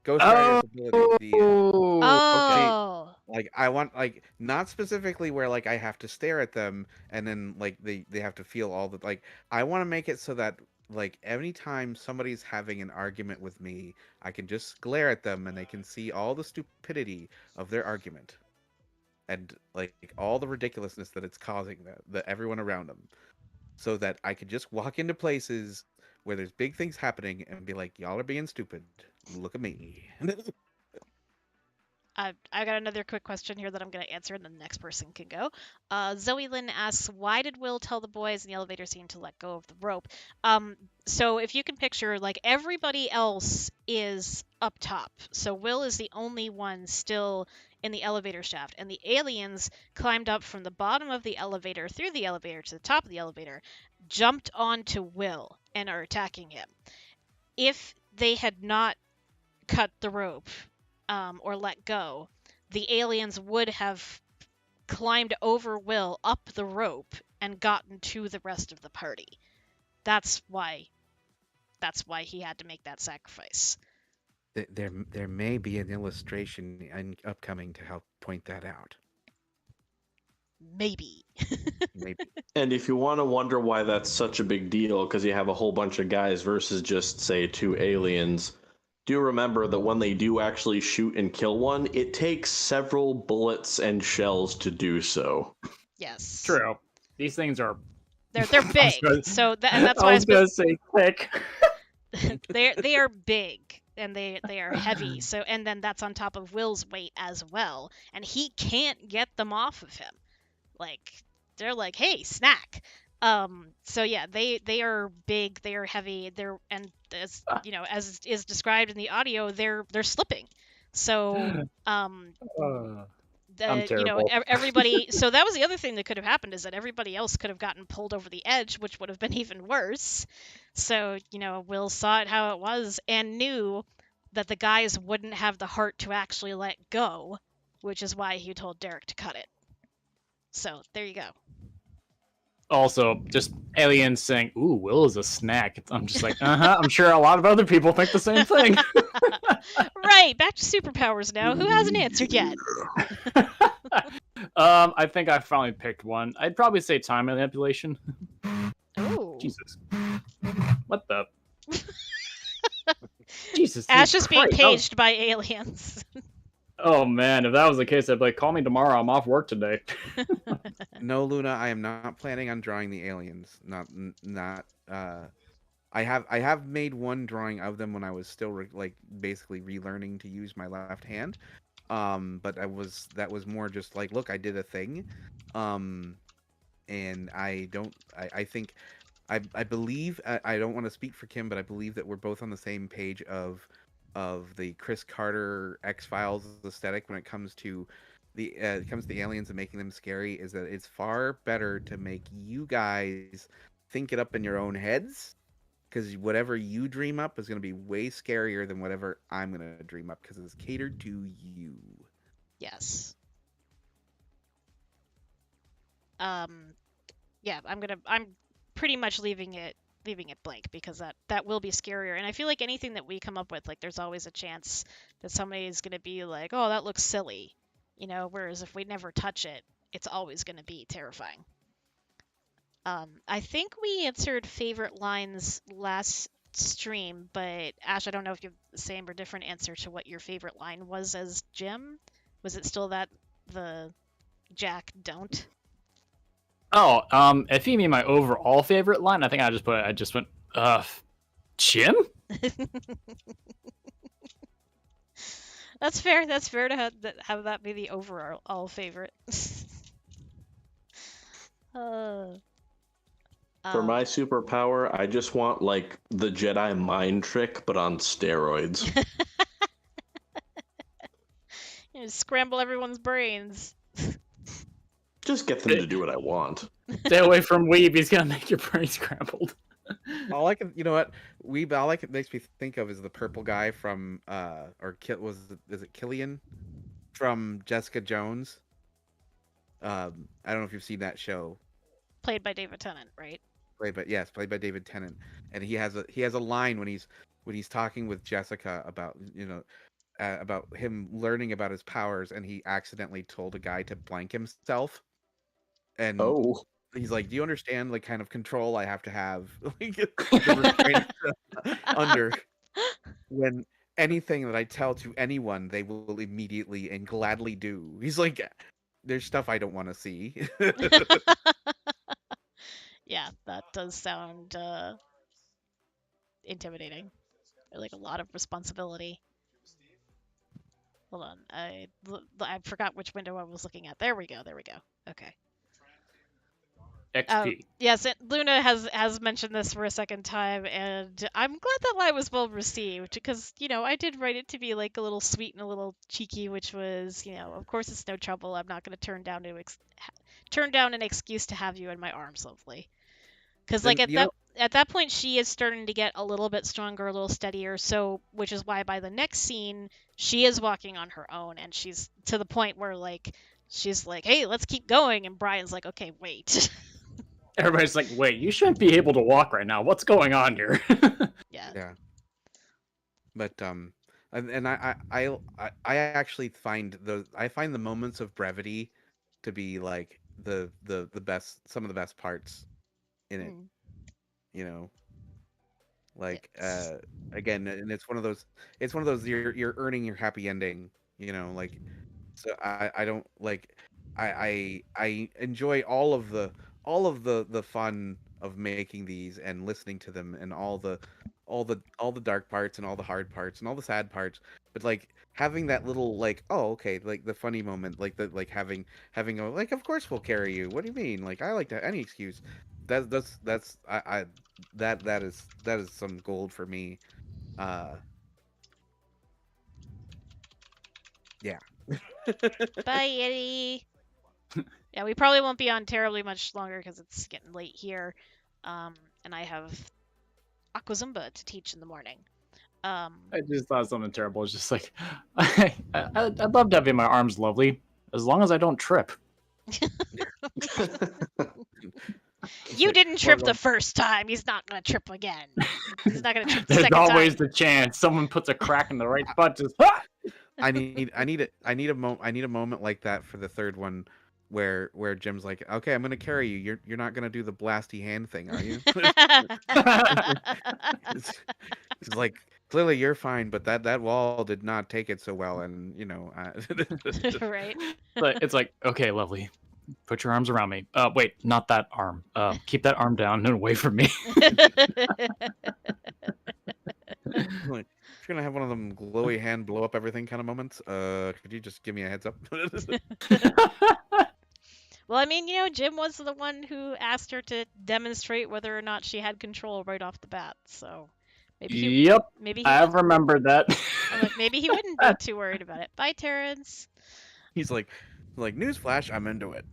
S3: Ghost Rider's ability.
S1: Oh.
S3: Like I want, like, not specifically where like I have to stare at them and then like they have to feel all the, like, I want to make it so that like anytime somebody's having an argument with me, I can just glare at them and they can see all the stupidity of their argument and like all the ridiculousness that it's causing the everyone around them, so that I could just walk into places where there's big things happening and be like, y'all are being stupid. Look at me.
S1: I got another quick question here that I'm going to answer, and the next person can go. Zoe Lynn asks, why did Will tell the boys in the elevator scene to let go of the rope? So if you can picture, like, everybody else is up top. So Will is the only one still in the elevator shaft, and the aliens climbed up from the bottom of the elevator through the elevator to the top of the elevator, jumped onto Will, and are attacking him. If they had not cut the rope, or let go, the aliens would have climbed over Will up the rope and gotten to the rest of the party. That's why he had to make that sacrifice.
S3: There may be an illustration upcoming to help point that out.
S1: Maybe.
S3: Maybe.
S2: And if you want to wonder why that's such a big deal, because you have a whole bunch of guys versus just, say, 2 aliens, do remember that when they do actually shoot and kill one, it takes several bullets and shells to do so.
S1: Yes.
S4: True. These things are.
S1: They're big. So that's why
S4: I was gonna say thick.
S1: they are big and they are heavy. So, and then that's on top of Will's weight as well, and he can't get them off of him. Like, they're like, hey, snack. So yeah, they are big, they are heavy, and as you know, as is described in the audio, they're slipping. So
S4: I'm
S1: you know,
S4: terrible.
S1: everybody. So that was the other thing that could have happened, is that everybody else could have gotten pulled over the edge, which would have been even worse. So, you know, Will saw it how it was and knew that the guys wouldn't have the heart to actually let go, which is why he told Derek to cut it. So there you go.
S4: Also, just aliens saying, "Ooh, Will is a snack." I'm just like, I'm sure a lot of other people think the same thing.
S1: Right, back to superpowers now. Who hasn't answered yet?
S4: I think I finally picked one. I'd probably say time manipulation.
S1: Ooh.
S4: Jesus. What the? Jesus.
S1: Ash is being
S4: Christ, that was-
S1: caged by aliens.
S4: Oh man, if that was the case, I'd be like, call me tomorrow. I'm off work today.
S3: No, Luna, I am not planning on drawing the aliens. Not. I have made one drawing of them when I was still like basically relearning to use my left hand. But that was more just like, look, I did a thing. And I think I believe I don't want to speak for Kim, but I believe that we're both on the same page of the Chris Carter X-Files aesthetic when it comes to the aliens and making them scary. Is that it's far better to make you guys think it up in your own heads, because whatever you dream up is going to be way scarier than whatever I'm going to dream up, because it's catered to you.
S1: Yes. Yeah, I'm pretty much leaving it blank, because that will be scarier. And I feel like anything that we come up with, like, there's always a chance that somebody is going to be like, oh, that looks silly, you know, whereas if we never touch it, it's always going to be terrifying. I think we answered favorite lines last stream, but Ash, I don't know if you have the same or different answer to what your favorite line was as Jim. Was it still that the Jack don't?
S4: Oh, if you mean my overall favorite line, I think I just went, Jim?
S1: That's fair. That's fair to have that be the overall favorite.
S2: For my superpower, I just want like the Jedi mind trick, but on steroids.
S1: You know, scramble everyone's brains.
S2: Just get them to do what I want.
S4: Stay away from Weeb. He's gonna make your brain scrambled.
S3: All I can, you know what, all it makes me think of is the purple guy from is it Killian from Jessica Jones? I don't know if you've seen that show.
S1: Played by David Tennant, right?
S3: Played by David Tennant, and he has a line when he's talking with Jessica about, you know, about him learning about his powers, and he accidentally told a guy to blank himself, and
S2: Oh,
S3: he's like, do you understand like kind of control I have to have like, the restraint under when anything that I tell to anyone they will immediately and gladly do. He's like, there's stuff I don't want to see.
S1: Yeah, that does sound intimidating. Like a lot of responsibility. Hold on, I forgot which window I was looking at. There we go. Okay.
S4: XP.
S1: Yes, Luna has mentioned this for a second time, and I'm glad that line was well received, because, you know, I did write it to be like a little sweet and a little cheeky, which was, you know, of course it's no trouble. I'm not going to turn down an excuse to have you in my arms, lovely. Because like at that point she is starting to get a little bit stronger, a little steadier. So, which is why by the next scene she is walking on her own, and she's to the point where like she's like, "Hey, let's keep going," and Brian's like, "Okay, wait."
S4: Everybody's like, wait, you shouldn't be able to walk right now. What's going on here?
S1: Yeah.
S3: But and I actually find the moments of brevity to be like the best, some of the best parts in it. You know, like
S1: Yes.
S3: again, and it's one of those you're earning your happy ending. You know, like, so I don't like I enjoy all of the fun of making these and listening to them, and all the dark parts and all the hard parts and all the sad parts, but like having that little like, oh okay, like the funny moment, like the like having a like, of course we'll carry you, what do you mean, like I like to any excuse, that's that is some gold for me. Yeah.
S1: Bye, Eddie. Yeah, we probably won't be on terribly much longer because it's getting late here, and I have Aquazumba to teach in the morning.
S4: I just thought something terrible. It's just like, I'd love to have you in my arms, lovely, as long as I don't trip.
S1: You didn't trip the first time. He's not gonna trip again. He's not gonna trip the
S4: There's
S1: second
S4: always
S1: time.
S4: the chance someone puts a crack in the right spot. Just
S3: I need a moment like that for the third one, where Jim's like, okay, I'm gonna carry you. You're not gonna do the blasty hand thing, are you? It's like, clearly you're fine, but that wall did not take it so well, and
S1: Right.
S4: It's like, okay, lovely. Put your arms around me. Wait, not that arm. Keep that arm down and away from me.
S3: Like, if you're gonna have one of them glowy hand blow up everything kind of moments, could you just give me a heads up?
S1: Well, I mean, Jim was the one who asked her to demonstrate whether or not she had control right off the bat. So
S4: Yep,
S1: maybe
S4: I have remembered that.
S1: I'm like, maybe he wouldn't be too worried about it. Bye, Terrence.
S3: He's like, newsflash, I'm into it.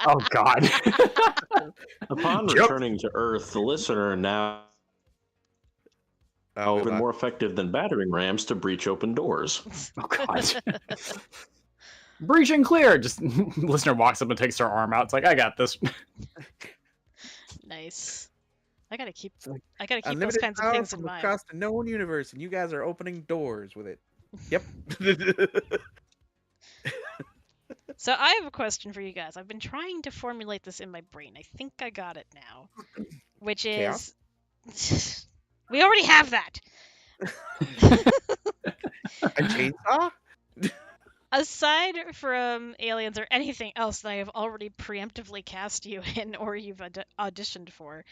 S4: Oh God.
S2: Upon returning to Earth, the listener now been more effective than battering rams to breach open doors.
S4: Oh God. Breach and clear. Just listener walks up and takes her arm out. It's like, I got this.
S1: Nice. I gotta keep
S3: Unlimited
S1: those kinds of
S3: power
S1: things in
S3: from
S1: mind.
S3: across the known universe, and you guys are opening doors with it. Yep.
S1: So I have a question for you guys. I've been trying to formulate this in my brain. I think I got it now. Which is we already have that.
S3: A chainsaw?
S1: Aside from aliens or anything else that I have already preemptively cast you in or you've auditioned for,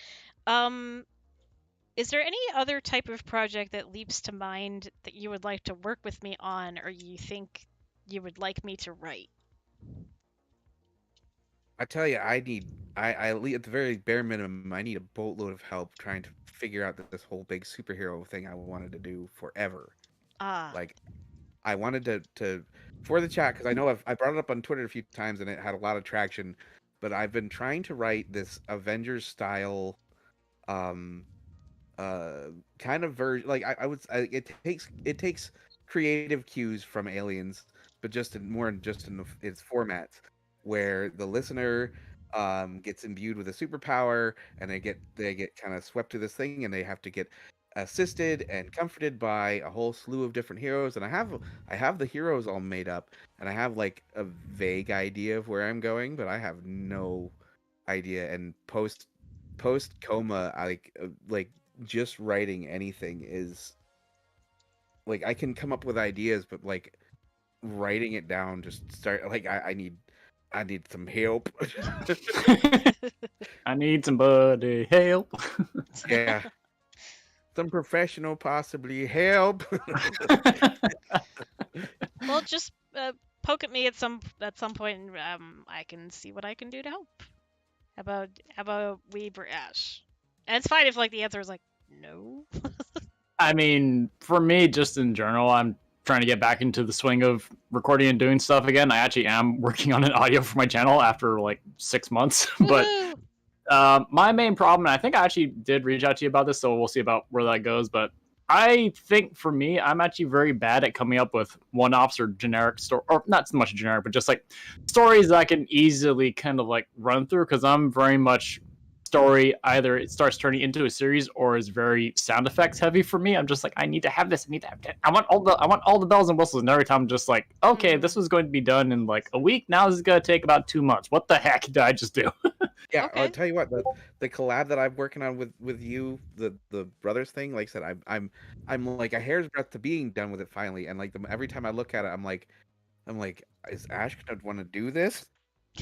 S1: is there any other type of project that leaps to mind that you would like to work with me on or you think you would like me to write?
S3: I tell you, I need, I at the very bare minimum, I need a boatload of help trying to figure out this whole big superhero thing I wanted to do forever. Like, I wanted to for the chat, because I know I brought it up on Twitter a few times and it had a lot of traction, but I've been trying to write this Avengers style, kind of version. Like it takes creative cues from Aliens, but just in its formats, where the listener gets imbued with a superpower and they get kind of swept to this thing and they have to get assisted and comforted by a whole slew of different heroes. And I have the heroes all made up, and I have like a vague idea of where I'm going, but I have no idea. And post coma, like just writing anything is like, I can come up with ideas, but like writing it down, just start like I need some help.
S4: I need somebody help.
S3: Yeah. Some professional possibly help.
S1: Well, just poke at me at some point, and I can see what I can do to help. How about we Ash? And it's fine if like the answer is like no.
S4: I mean, for me, just in general, I'm trying to get back into the swing of recording and doing stuff again. I actually am working on an audio for my channel after like 6 months, but my main problem, and I think I actually did reach out to you about this, so we'll see about where that goes, but I think for me, I'm actually very bad at coming up with one-offs or generic story, or not so much generic, but just like stories that I can easily kind of like run through, because I'm very much story, either it starts turning into a series or is very sound effects heavy for me. I'm just like, I need to have this, I need to have that. I want all the bells and whistles, and every time I'm just like, okay, this was going to be done in like a week, now this is going to take about 2 months. What the heck did I just do?
S3: Yeah,
S1: Okay.
S3: I'll tell you what, the collab that I'm working on with you, the brothers thing, like I said, I'm like a hair's breadth to being done with it finally, and like every time I look at it, I'm like, is Ash gonna want to do this?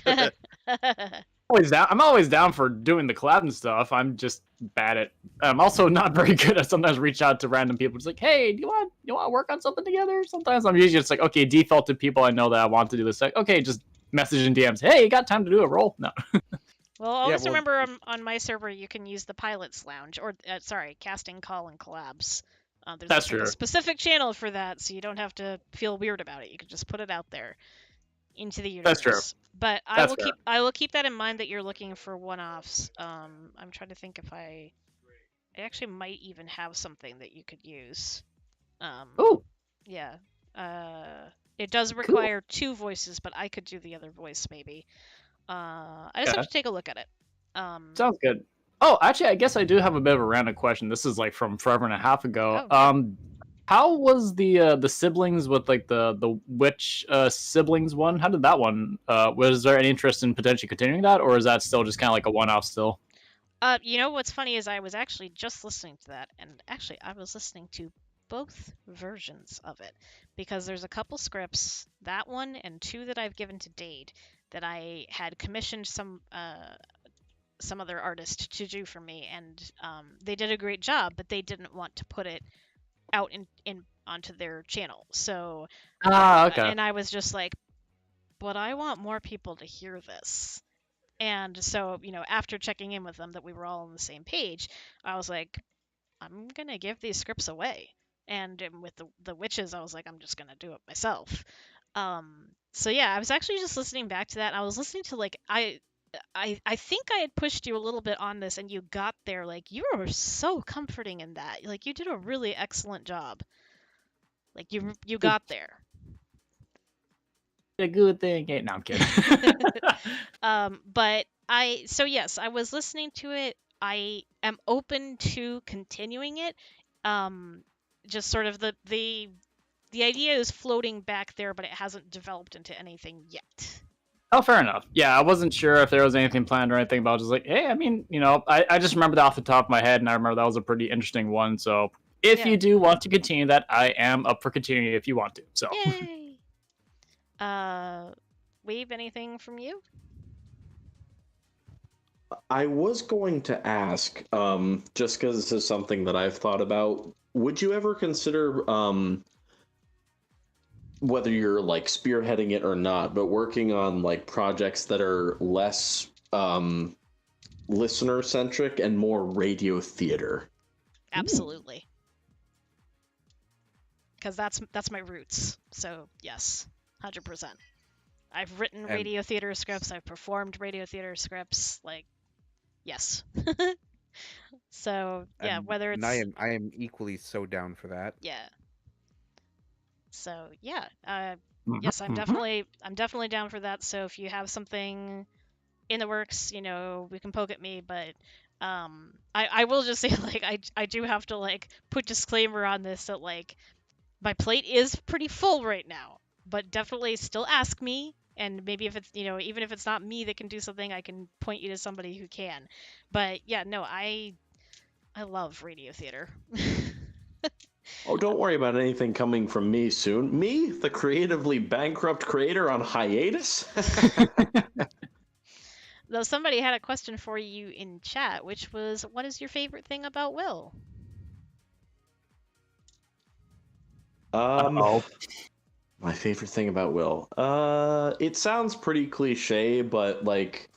S4: I'm always down for doing the collab and stuff. I'm just bad at. I'm also not very good at sometimes reach out to random people, just like, hey, do you want to work on something together? Sometimes I'm usually just like, okay, default to people I know that I want to do this. Like, okay, just message in DMs. Hey, you got time to do a roll? No.
S1: Well, always remember on my server you can use the Pilots Lounge, or casting call and collabs. There's a specific channel for that, so you don't have to feel weird about it. You can just put it out there into the universe.
S4: That's true.
S1: But I will keep that in mind that you're looking for one-offs. I'm trying to think if I actually might even have something that you could use.
S4: Oh.
S1: Yeah. It does require 2 voices, but I could do the other voice maybe. I just have to take a look at it.
S4: Sounds good. Oh, actually, I guess I do have a bit of a random question. This is like from forever and a half ago.
S1: Oh,
S4: how was the siblings with like the witch siblings one? How did that one? Was there any interest in potentially continuing that, or is that still just kind of like a one-off still?
S1: You know what's funny is I was actually just listening to that, and actually I was listening to both versions of it because there's a couple scripts, that one and two that I've given to Dade, that I had commissioned some other artist to do for me, and they did a great job, but they didn't want to put it out in onto their channel. So
S4: Okay.
S1: and I was just like, but I want more people to hear this. And so, after checking in with them that we were all on the same page, I was like, I'm going to give these scripts away. And with the witches, I was like, I'm just going to do it myself. So yeah, I was actually just listening back to that. I was listening to like I think I had pushed you a little bit on this and you got there. Like you were so comforting in that. Like you did a really excellent job. Like you got there.
S4: A good thing. No, I'm kidding.
S1: But yes, I was listening to it. I am open to continuing it. Just sort of the idea is floating back there, but it hasn't developed into anything yet.
S4: Oh, fair enough. Yeah, I wasn't sure if there was anything planned or anything, but I was just like, hey, I mean, I just remember that off the top of my head, and I remember that was a pretty interesting one. So if you do want to continue that, I am up for continuing if you want to. So.
S1: Yay! Weeb, anything from you?
S2: I was going to ask, just because this is something that I've thought about, would you ever consider, whether you're like spearheading it or not, but working on like projects that are less listener centric and more radio theater?
S1: Absolutely. Because that's my roots. So yes, 100%. I've written radio theater scripts. I've performed radio theater scripts. Like, yes. So yeah, whether it's
S3: I am equally so down for that.
S1: Yeah. So yeah, yes, I'm definitely down for that. So if you have something in the works, we can poke at me. But I will just say like I do have to like put disclaimer on this that like my plate is pretty full right now. But definitely still ask me, and maybe if it's even if it's not me that can do something, I can point you to somebody who can. But yeah, no, I love radio theater.
S2: Oh, don't worry about anything coming from me soon. Me, the creatively bankrupt creator on hiatus?
S1: Though somebody had a question for you in chat, which was, what is your favorite thing about Will?
S2: My favorite thing about Will. It sounds pretty cliche, but like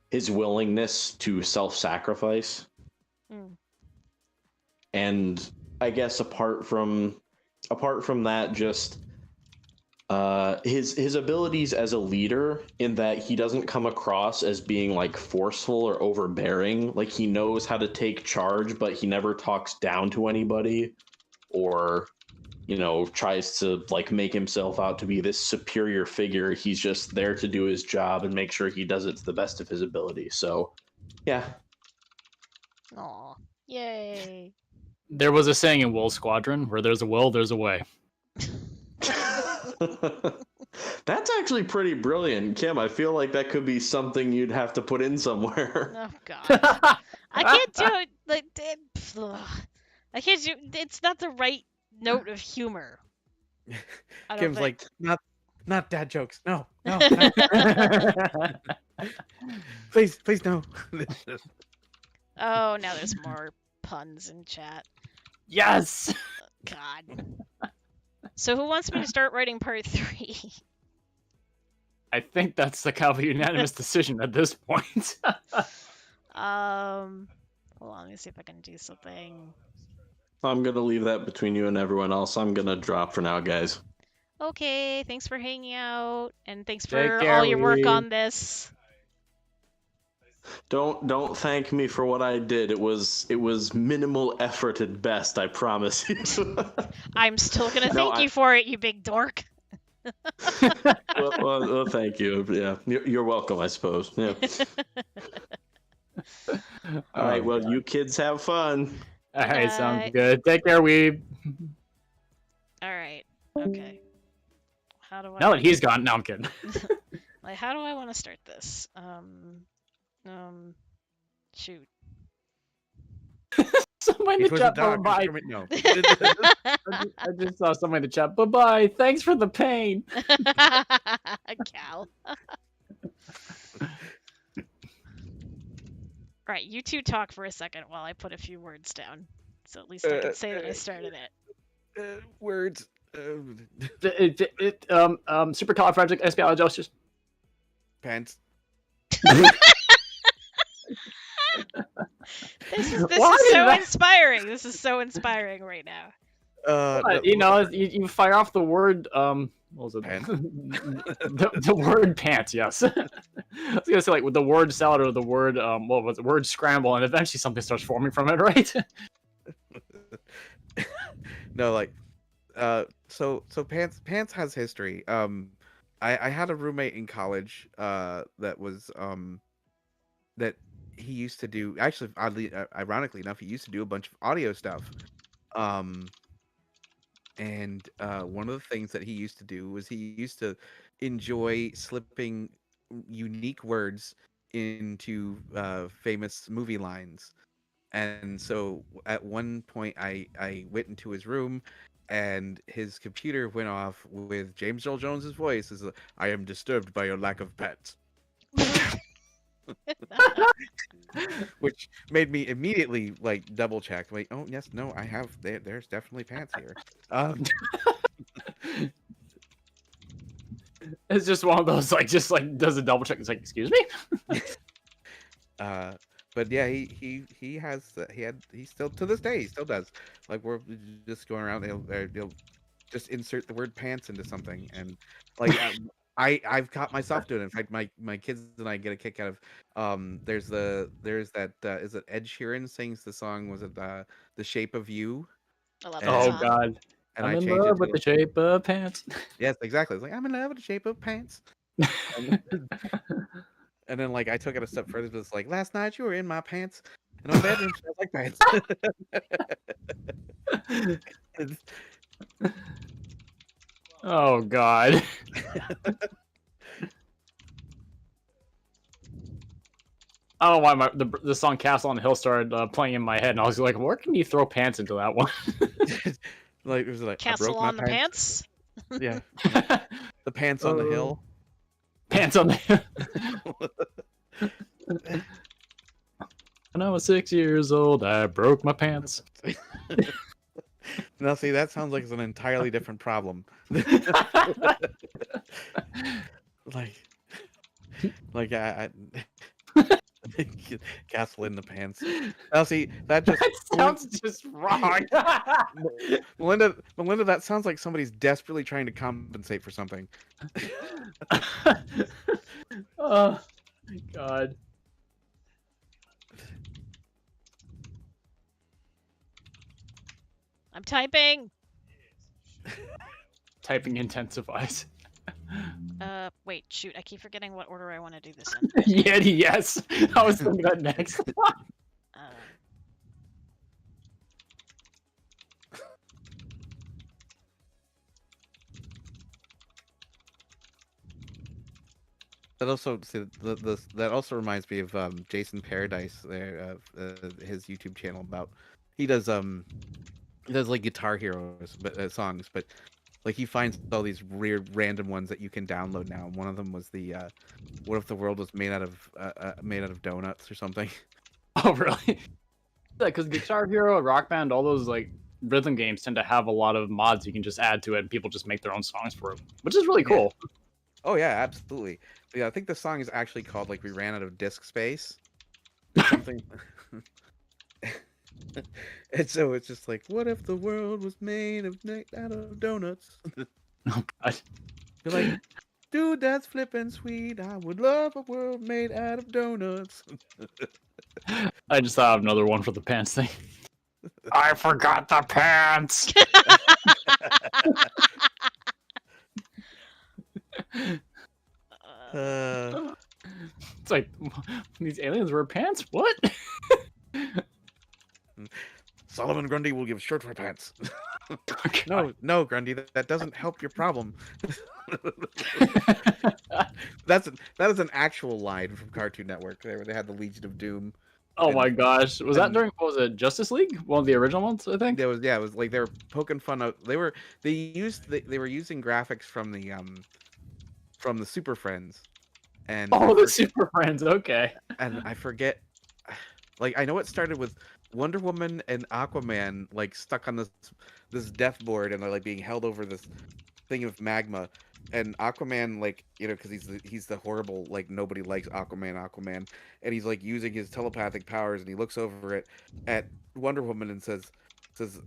S2: his willingness to self-sacrifice. And I guess apart from that, just his abilities as a leader, in that he doesn't come across as being like forceful or overbearing. Like he knows how to take charge, but he never talks down to anybody or tries to like make himself out to be this superior figure. He's just there to do his job and make sure he does it to the best of his ability. So yeah.
S1: Aw, yay.
S4: There was a saying in Will Squadron, where there's a will, there's a way.
S2: That's actually pretty brilliant, Kim. I feel like that could be something you'd have to put in somewhere.
S1: Oh god, I can't do it. Like, I can't do. It's not the right note of humor.
S3: Kim's like, not dad jokes. No. Please no.
S1: Oh, now there's more puns in chat.
S4: Yes.
S1: God. So who wants me to start writing part 3?
S4: I think that's the kind of a unanimous decision at this point.
S1: Hold on, let me see if I can do something.
S2: I'm gonna leave that between you and everyone else. I'm gonna drop for now, guys.
S1: Okay, thanks for hanging out, and thanks
S4: Take
S1: for
S4: care,
S1: all your work
S4: Lee.
S1: on this.
S2: Don't thank me for what I did. It was minimal effort at best, I promise you.
S1: I'm still gonna thank you for it, you big dork.
S2: well, thank you. Yeah, you're welcome, I suppose. Yeah. All right. Well, you kids have fun.
S4: All right, sounds good. Take care, Weeb.
S1: All right. Okay. How do I?
S4: Now that he's gone, no, I'm kidding.
S1: Like, how do I want to start this? Shoot.
S4: Somebody in
S3: It
S4: the
S3: was a
S4: chat,
S3: dog.
S4: bye.
S3: No.
S4: I just saw somebody in the chat. Bye bye. Thanks for the pain.
S1: Cal. Right, you two talk for a second while I put a few words down. So at least I can say that I started it.
S3: Words.
S4: Supercalifragilisticexpialidocious.
S3: Pants.
S1: This is
S4: Why did
S1: so
S4: that-
S1: inspiring. This is so inspiring right now.
S4: You know, you fire off the word what was it?
S3: Pants?
S4: the word pants, yes. I was gonna say like with the word salad or the word what was it? Word scramble, and eventually something starts forming from it, right?
S3: No, like, so pants has history. I had a roommate in college that was that he used to do, actually, oddly, ironically enough, he used to do a bunch of audio stuff. And one of the things that he used to do was he used to enjoy slipping unique words into famous movie lines. And so at one point I went into his room and his computer went off with James Earl Jones's voice as I am disturbed by your lack of pets. Which made me immediately like double check, like, oh yes, no, I have there's definitely pants here.
S4: It's just one of those like just like does a double check. It's like, excuse me.
S3: But yeah, he still to this day he still does. Like we're just going around, he'll just insert the word pants into something, and like I've caught myself doing it. In fact, my kids and I get a kick out of there's that is it Ed Sheeran sings the song, was it The Shape of You?
S1: I love
S3: And-
S1: that
S4: Oh
S1: song.
S4: God,
S3: And
S4: I'm
S3: I
S4: in
S3: changed it
S4: love
S3: to
S4: with the shape of pants.
S3: yes, exactly. It's like I'm in love with the shape of pants. And then like I took it a step further, it's like last night you were in my pants, and my bedroom smells like pants.
S4: Oh God. I don't know why the song "Castle on the Hill" started playing in my head, and I was like, "Where can you throw pants into that one?"
S3: Like it was like I
S1: Castle
S3: broke my
S1: on the pants.
S3: Yeah, the pants on the hill.
S4: Pants on the hill. When I was 6 years old, I broke my pants.
S3: Now, see, that sounds like it's an entirely different problem. like I castle in the pants. Now, see, that just
S4: That sounds just wrong.
S3: Melinda, that sounds like somebody's desperately trying to compensate for something.
S4: Oh my God.
S1: I'm typing.
S4: Typing intensifies.
S1: Wait, shoot, I keep forgetting what order I want to do this in.
S4: Yeti, yes. I was thinking that next.
S3: That also that also reminds me of Jason Paradise there, his YouTube channel about he does like Guitar Heroes songs, but like he finds all these weird random ones that you can download now. And one of them was the what if the world was made out of donuts or something?
S4: Oh really? Yeah, because Guitar Hero, Rock Band, all those like rhythm games tend to have a lot of mods you can just add to it, and people just make their own songs for it, which is really cool.
S3: Oh yeah, absolutely. Yeah, I think the song is actually called like "We Ran Out of Disk Space" or something. And so it's just like, what if the world was made out of donuts?
S4: Oh God.
S3: You're like, dude, that's flippin' sweet. I would love a world made out of donuts.
S4: I just thought of another one for the pants thing. I forgot the pants. It's like these aliens wear pants. What?
S3: Solomon Grundy will give shirt for pants. No, Grundy, that doesn't help your problem. That is an actual line from Cartoon Network. There, where they had the Legion of Doom.
S4: Oh
S3: And-
S4: my gosh, was that
S3: and-
S4: during what was it, Justice League? One of the original ones, I think.
S3: It was like they were poking fun out. They were using graphics from the Super Friends, and
S4: Oh, the Super Friends. Okay.
S3: and I forget, like I know it started with Wonder Woman and Aquaman like stuck on this death board, and they're like being held over this thing of magma, and Aquaman, like, because he's the horrible, like, nobody likes Aquaman, and he's like using his telepathic powers, and he looks over at Wonder Woman and says,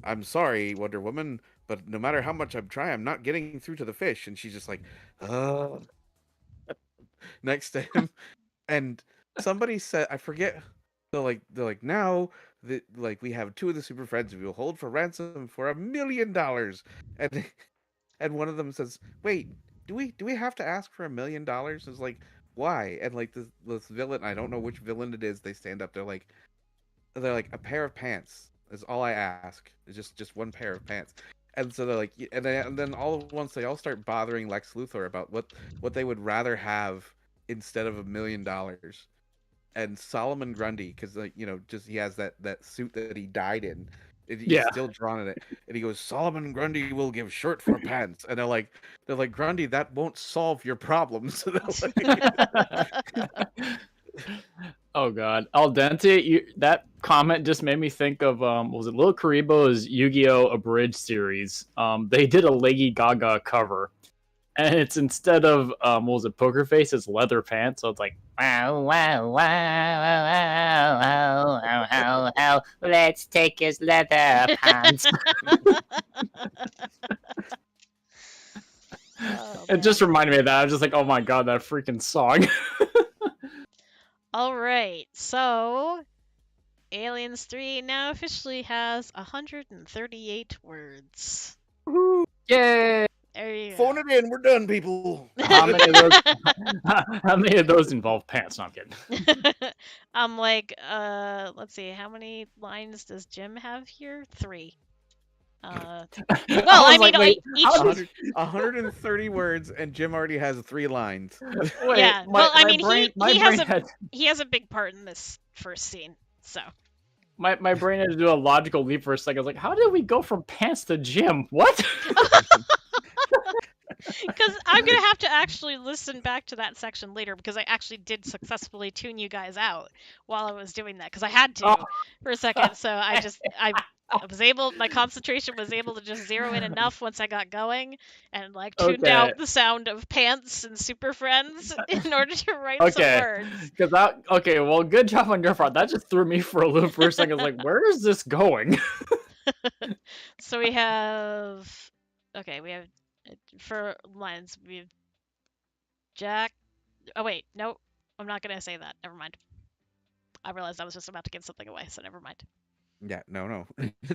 S3: "I'm sorry, Wonder Woman, but no matter how much I'm trying, I'm not getting through to the fish." And she's just like, next to him, and somebody said, I forget. They're like now that, like, we have two of the Super Friends we will hold for ransom for $1 million, and and one of them says, "Wait, do we have to ask for $1 million?" It's like, why? And like this villain, I don't know which villain it is. They stand up. They're like, a pair of pants is all I ask. It's just one pair of pants. And so they're like, and then all at once they all start bothering Lex Luthor about what they would rather have instead of $1 million. And Solomon Grundy, because, like, just he has that suit that he died in. He's
S4: Yeah.
S3: still drawn in it, and he goes, "Solomon Grundy will give shirt for pants," and they're like, "Grundy, that won't solve your problems."
S4: Oh god, Al Dente, that comment just made me think of what was it, Lil Karibo's Yu-Gi-Oh! Abridged series. They did a Lady Gaga cover, and it's instead of what was it, Poker Face, it's Leather Pants. So it's like,
S6: Wow, wow, wow, wow, wow, wow, wow, wow. Let's take his leather pants.
S1: Oh,
S4: it just reminded me of that. I was just like, oh my god, that freaking song.
S1: All right, so Aliens 3 now officially has 138 words.
S4: Yay!
S1: There you go.
S3: Phone it in. We're done, people.
S4: How many of those involve pants? No, I'm kidding.
S1: I'm like, let's see, how many lines does Jim have here? 3. Well, I mean,
S4: wait,
S1: each.
S3: 130 words, and Jim already has 3 lines.
S4: Wait,
S1: Yeah, well, I mean,
S4: had
S1: he has a big part in this first scene, so.
S4: my brain had to do a logical leap for a second. I was like, how did we go from pants to Jim? What?
S1: Because I'm going to have to actually listen back to that section later, because I actually did successfully tune you guys out while I was doing that, because I had to for a second, so I was able, my concentration was able to just zero in enough once I got going, and like tuned out the sound of pants and Super Friends in order to write some words.
S4: Okay, well, good job on your part. That just threw me for a loop for a second. I was like, where is this going?
S1: So we have for lines, we have Jack. Oh wait, no, I'm not gonna say that. Never mind. I realized I was just about to give something away, so never mind.
S3: Yeah, no.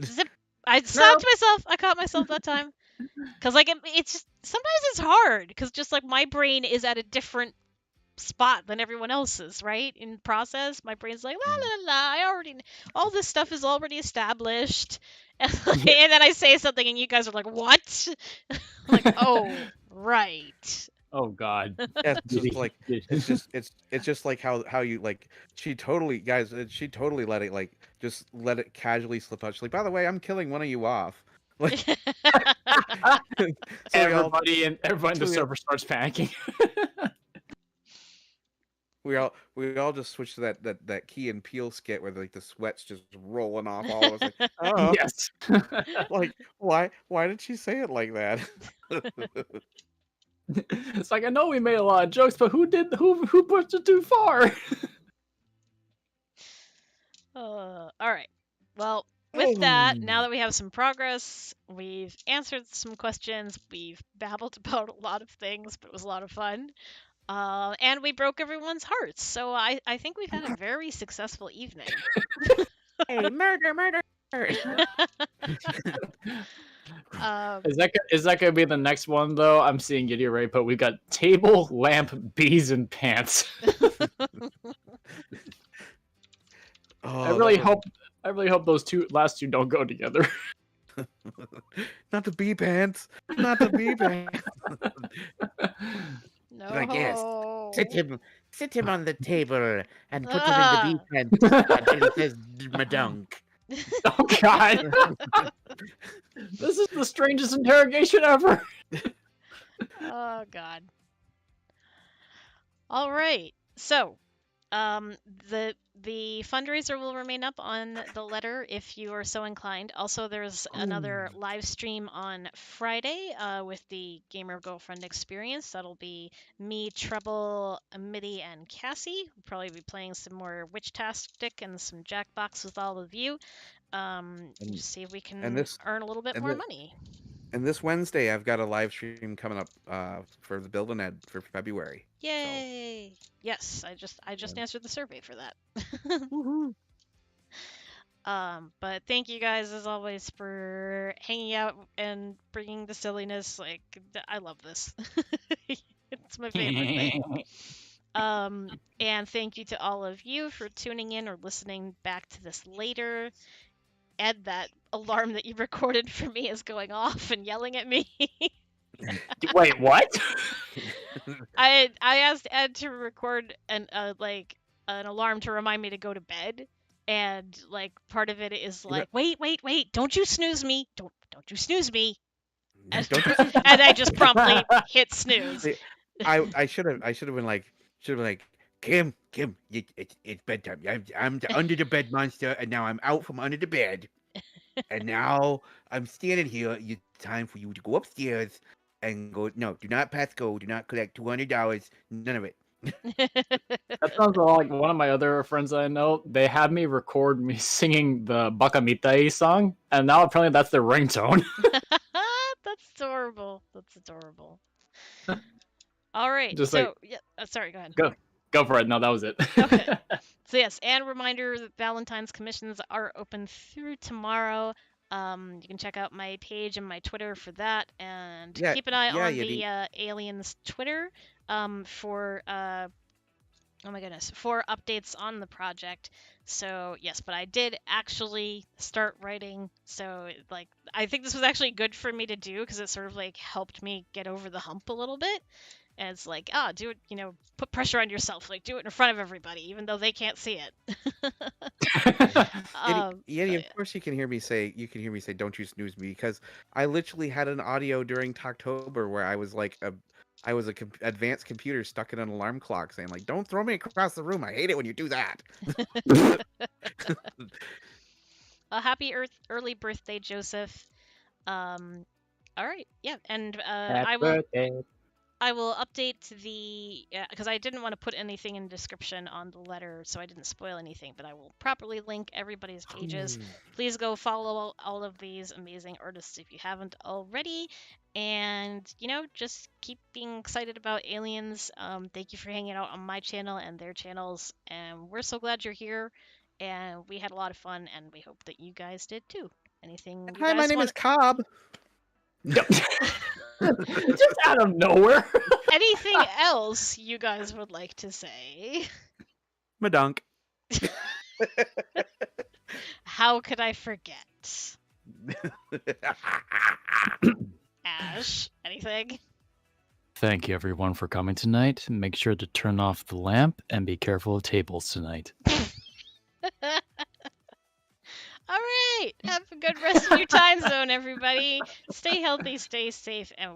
S1: Zip. I stopped myself. I caught myself that time. Cause like it's just, sometimes it's hard, because just like my brain is at a different spot than everyone else's, right? In process, my brain's like, la la la, I already, all this stuff is already established, and then I say something and you guys are like, what? Like, oh, right.
S4: Oh god.
S3: Yeah, it's just like how you, like, she totally let it, like, just let it casually slip out. She's like, by the way, I'm killing one of you off. Like, so
S4: everybody in the server starts panicking.
S3: we all just switched to that Key and Peele skit where, like, the sweat's just rolling off all of us. Like, oh,
S4: Yes.
S3: like, why did she say it like that?
S4: It's like, I know we made a lot of jokes, but who pushed it too far?
S1: All right. Well, with that, now that we have some progress, we've answered some questions, we've babbled about a lot of things, but it was a lot of fun. And we broke everyone's hearts, so I think we've had a very successful evening.
S3: Hey, murder!
S4: Is that gonna be the next one though? I'm seeing Giddy right, but we've got table, lamp, bees, and pants. I really hope those last two don't go together.
S3: Not the bee pants. Not the bee pants. Like, yes,
S1: No.
S3: sit him on the table and put him in
S1: Ah.
S3: the beef tent until it says Madunk.
S4: Oh God. This is the strangest interrogation ever.
S1: Oh God. All right. So, the fundraiser will remain up on the letter if you are so inclined. Also, there's another live stream on Friday with the Gamer Girlfriend Experience. That'll be me, Treble, Mitty, and Cassie. We'll probably be playing some more Witch-tastic and some Jackbox with all of you. Just see if we can earn a little bit more money.
S3: And this Wednesday, I've got a live stream coming up for the Build an Ed for February.
S1: Yay! So. Yes, I just answered the survey for that.
S3: Woohoo!
S1: But thank you guys as always for hanging out and bringing the silliness. Like, I love this. It's my favorite thing. And thank you to all of you for tuning in or listening back to this later. Ed, that alarm that you recorded for me is going off and yelling at me.
S4: Wait, what?
S1: I asked Ed to record an alarm to remind me to go to bed, and like part of it is like, wait, don't you snooze me, don't you snooze me, and, and I just promptly hit snooze.
S3: I should have been like Kim, it's bedtime. I'm under the bed monster, and now I'm out from under the bed, and now I'm standing here. It's time for you to go upstairs and go. No, do not pass go. Do not collect $200. None of it.
S4: That sounds like one of my other friends I know. They had me record me singing the Bakamitai song, and now apparently that's their ringtone.
S1: That's adorable. That's adorable. All right.
S4: Just
S1: so
S4: like,
S1: yeah. Sorry. Go ahead.
S4: Go for it. No, that was it.
S1: Okay. So yes, and reminder that Valentine's commissions are open through tomorrow. You can check out my page and my Twitter for that, and keep an eye on the Aliens Twitter for oh my goodness, for updates on the project. So yes, but I did actually start writing. So like, I think this was actually good for me to do because it sort of like helped me get over the hump a little bit. And it's like, do it, put pressure on yourself, like do it in front of everybody, even though they can't see it.
S3: Of course you can hear me say, don't you snooze me, because I literally had an audio during Talktober where I was like advanced computer stuck in an alarm clock saying like, don't throw me across the room. I hate it when you do that.
S1: A happy early birthday, Joseph. All right. Yeah. And I will update the, because I didn't want to put anything in the description on the letter, so I didn't spoil anything, but I will properly link everybody's pages. Please go follow all of these amazing artists if you haven't already. And, just keep being excited about Aliens. Thank you for hanging out on my channel and their channels. And we're so glad you're here. And we had a lot of fun, and we hope that you guys did too. Anything?
S3: Hi, my name is Cobb.
S4: Just out of nowhere.
S1: Anything else you guys would like to say?
S3: Madunk.
S1: How could I forget? Ash, anything?
S4: Thank you everyone for coming tonight. Make sure to turn off the lamp and be careful of tables tonight.
S1: All right. Have a good rest of your time zone, everybody. Stay healthy, stay safe, and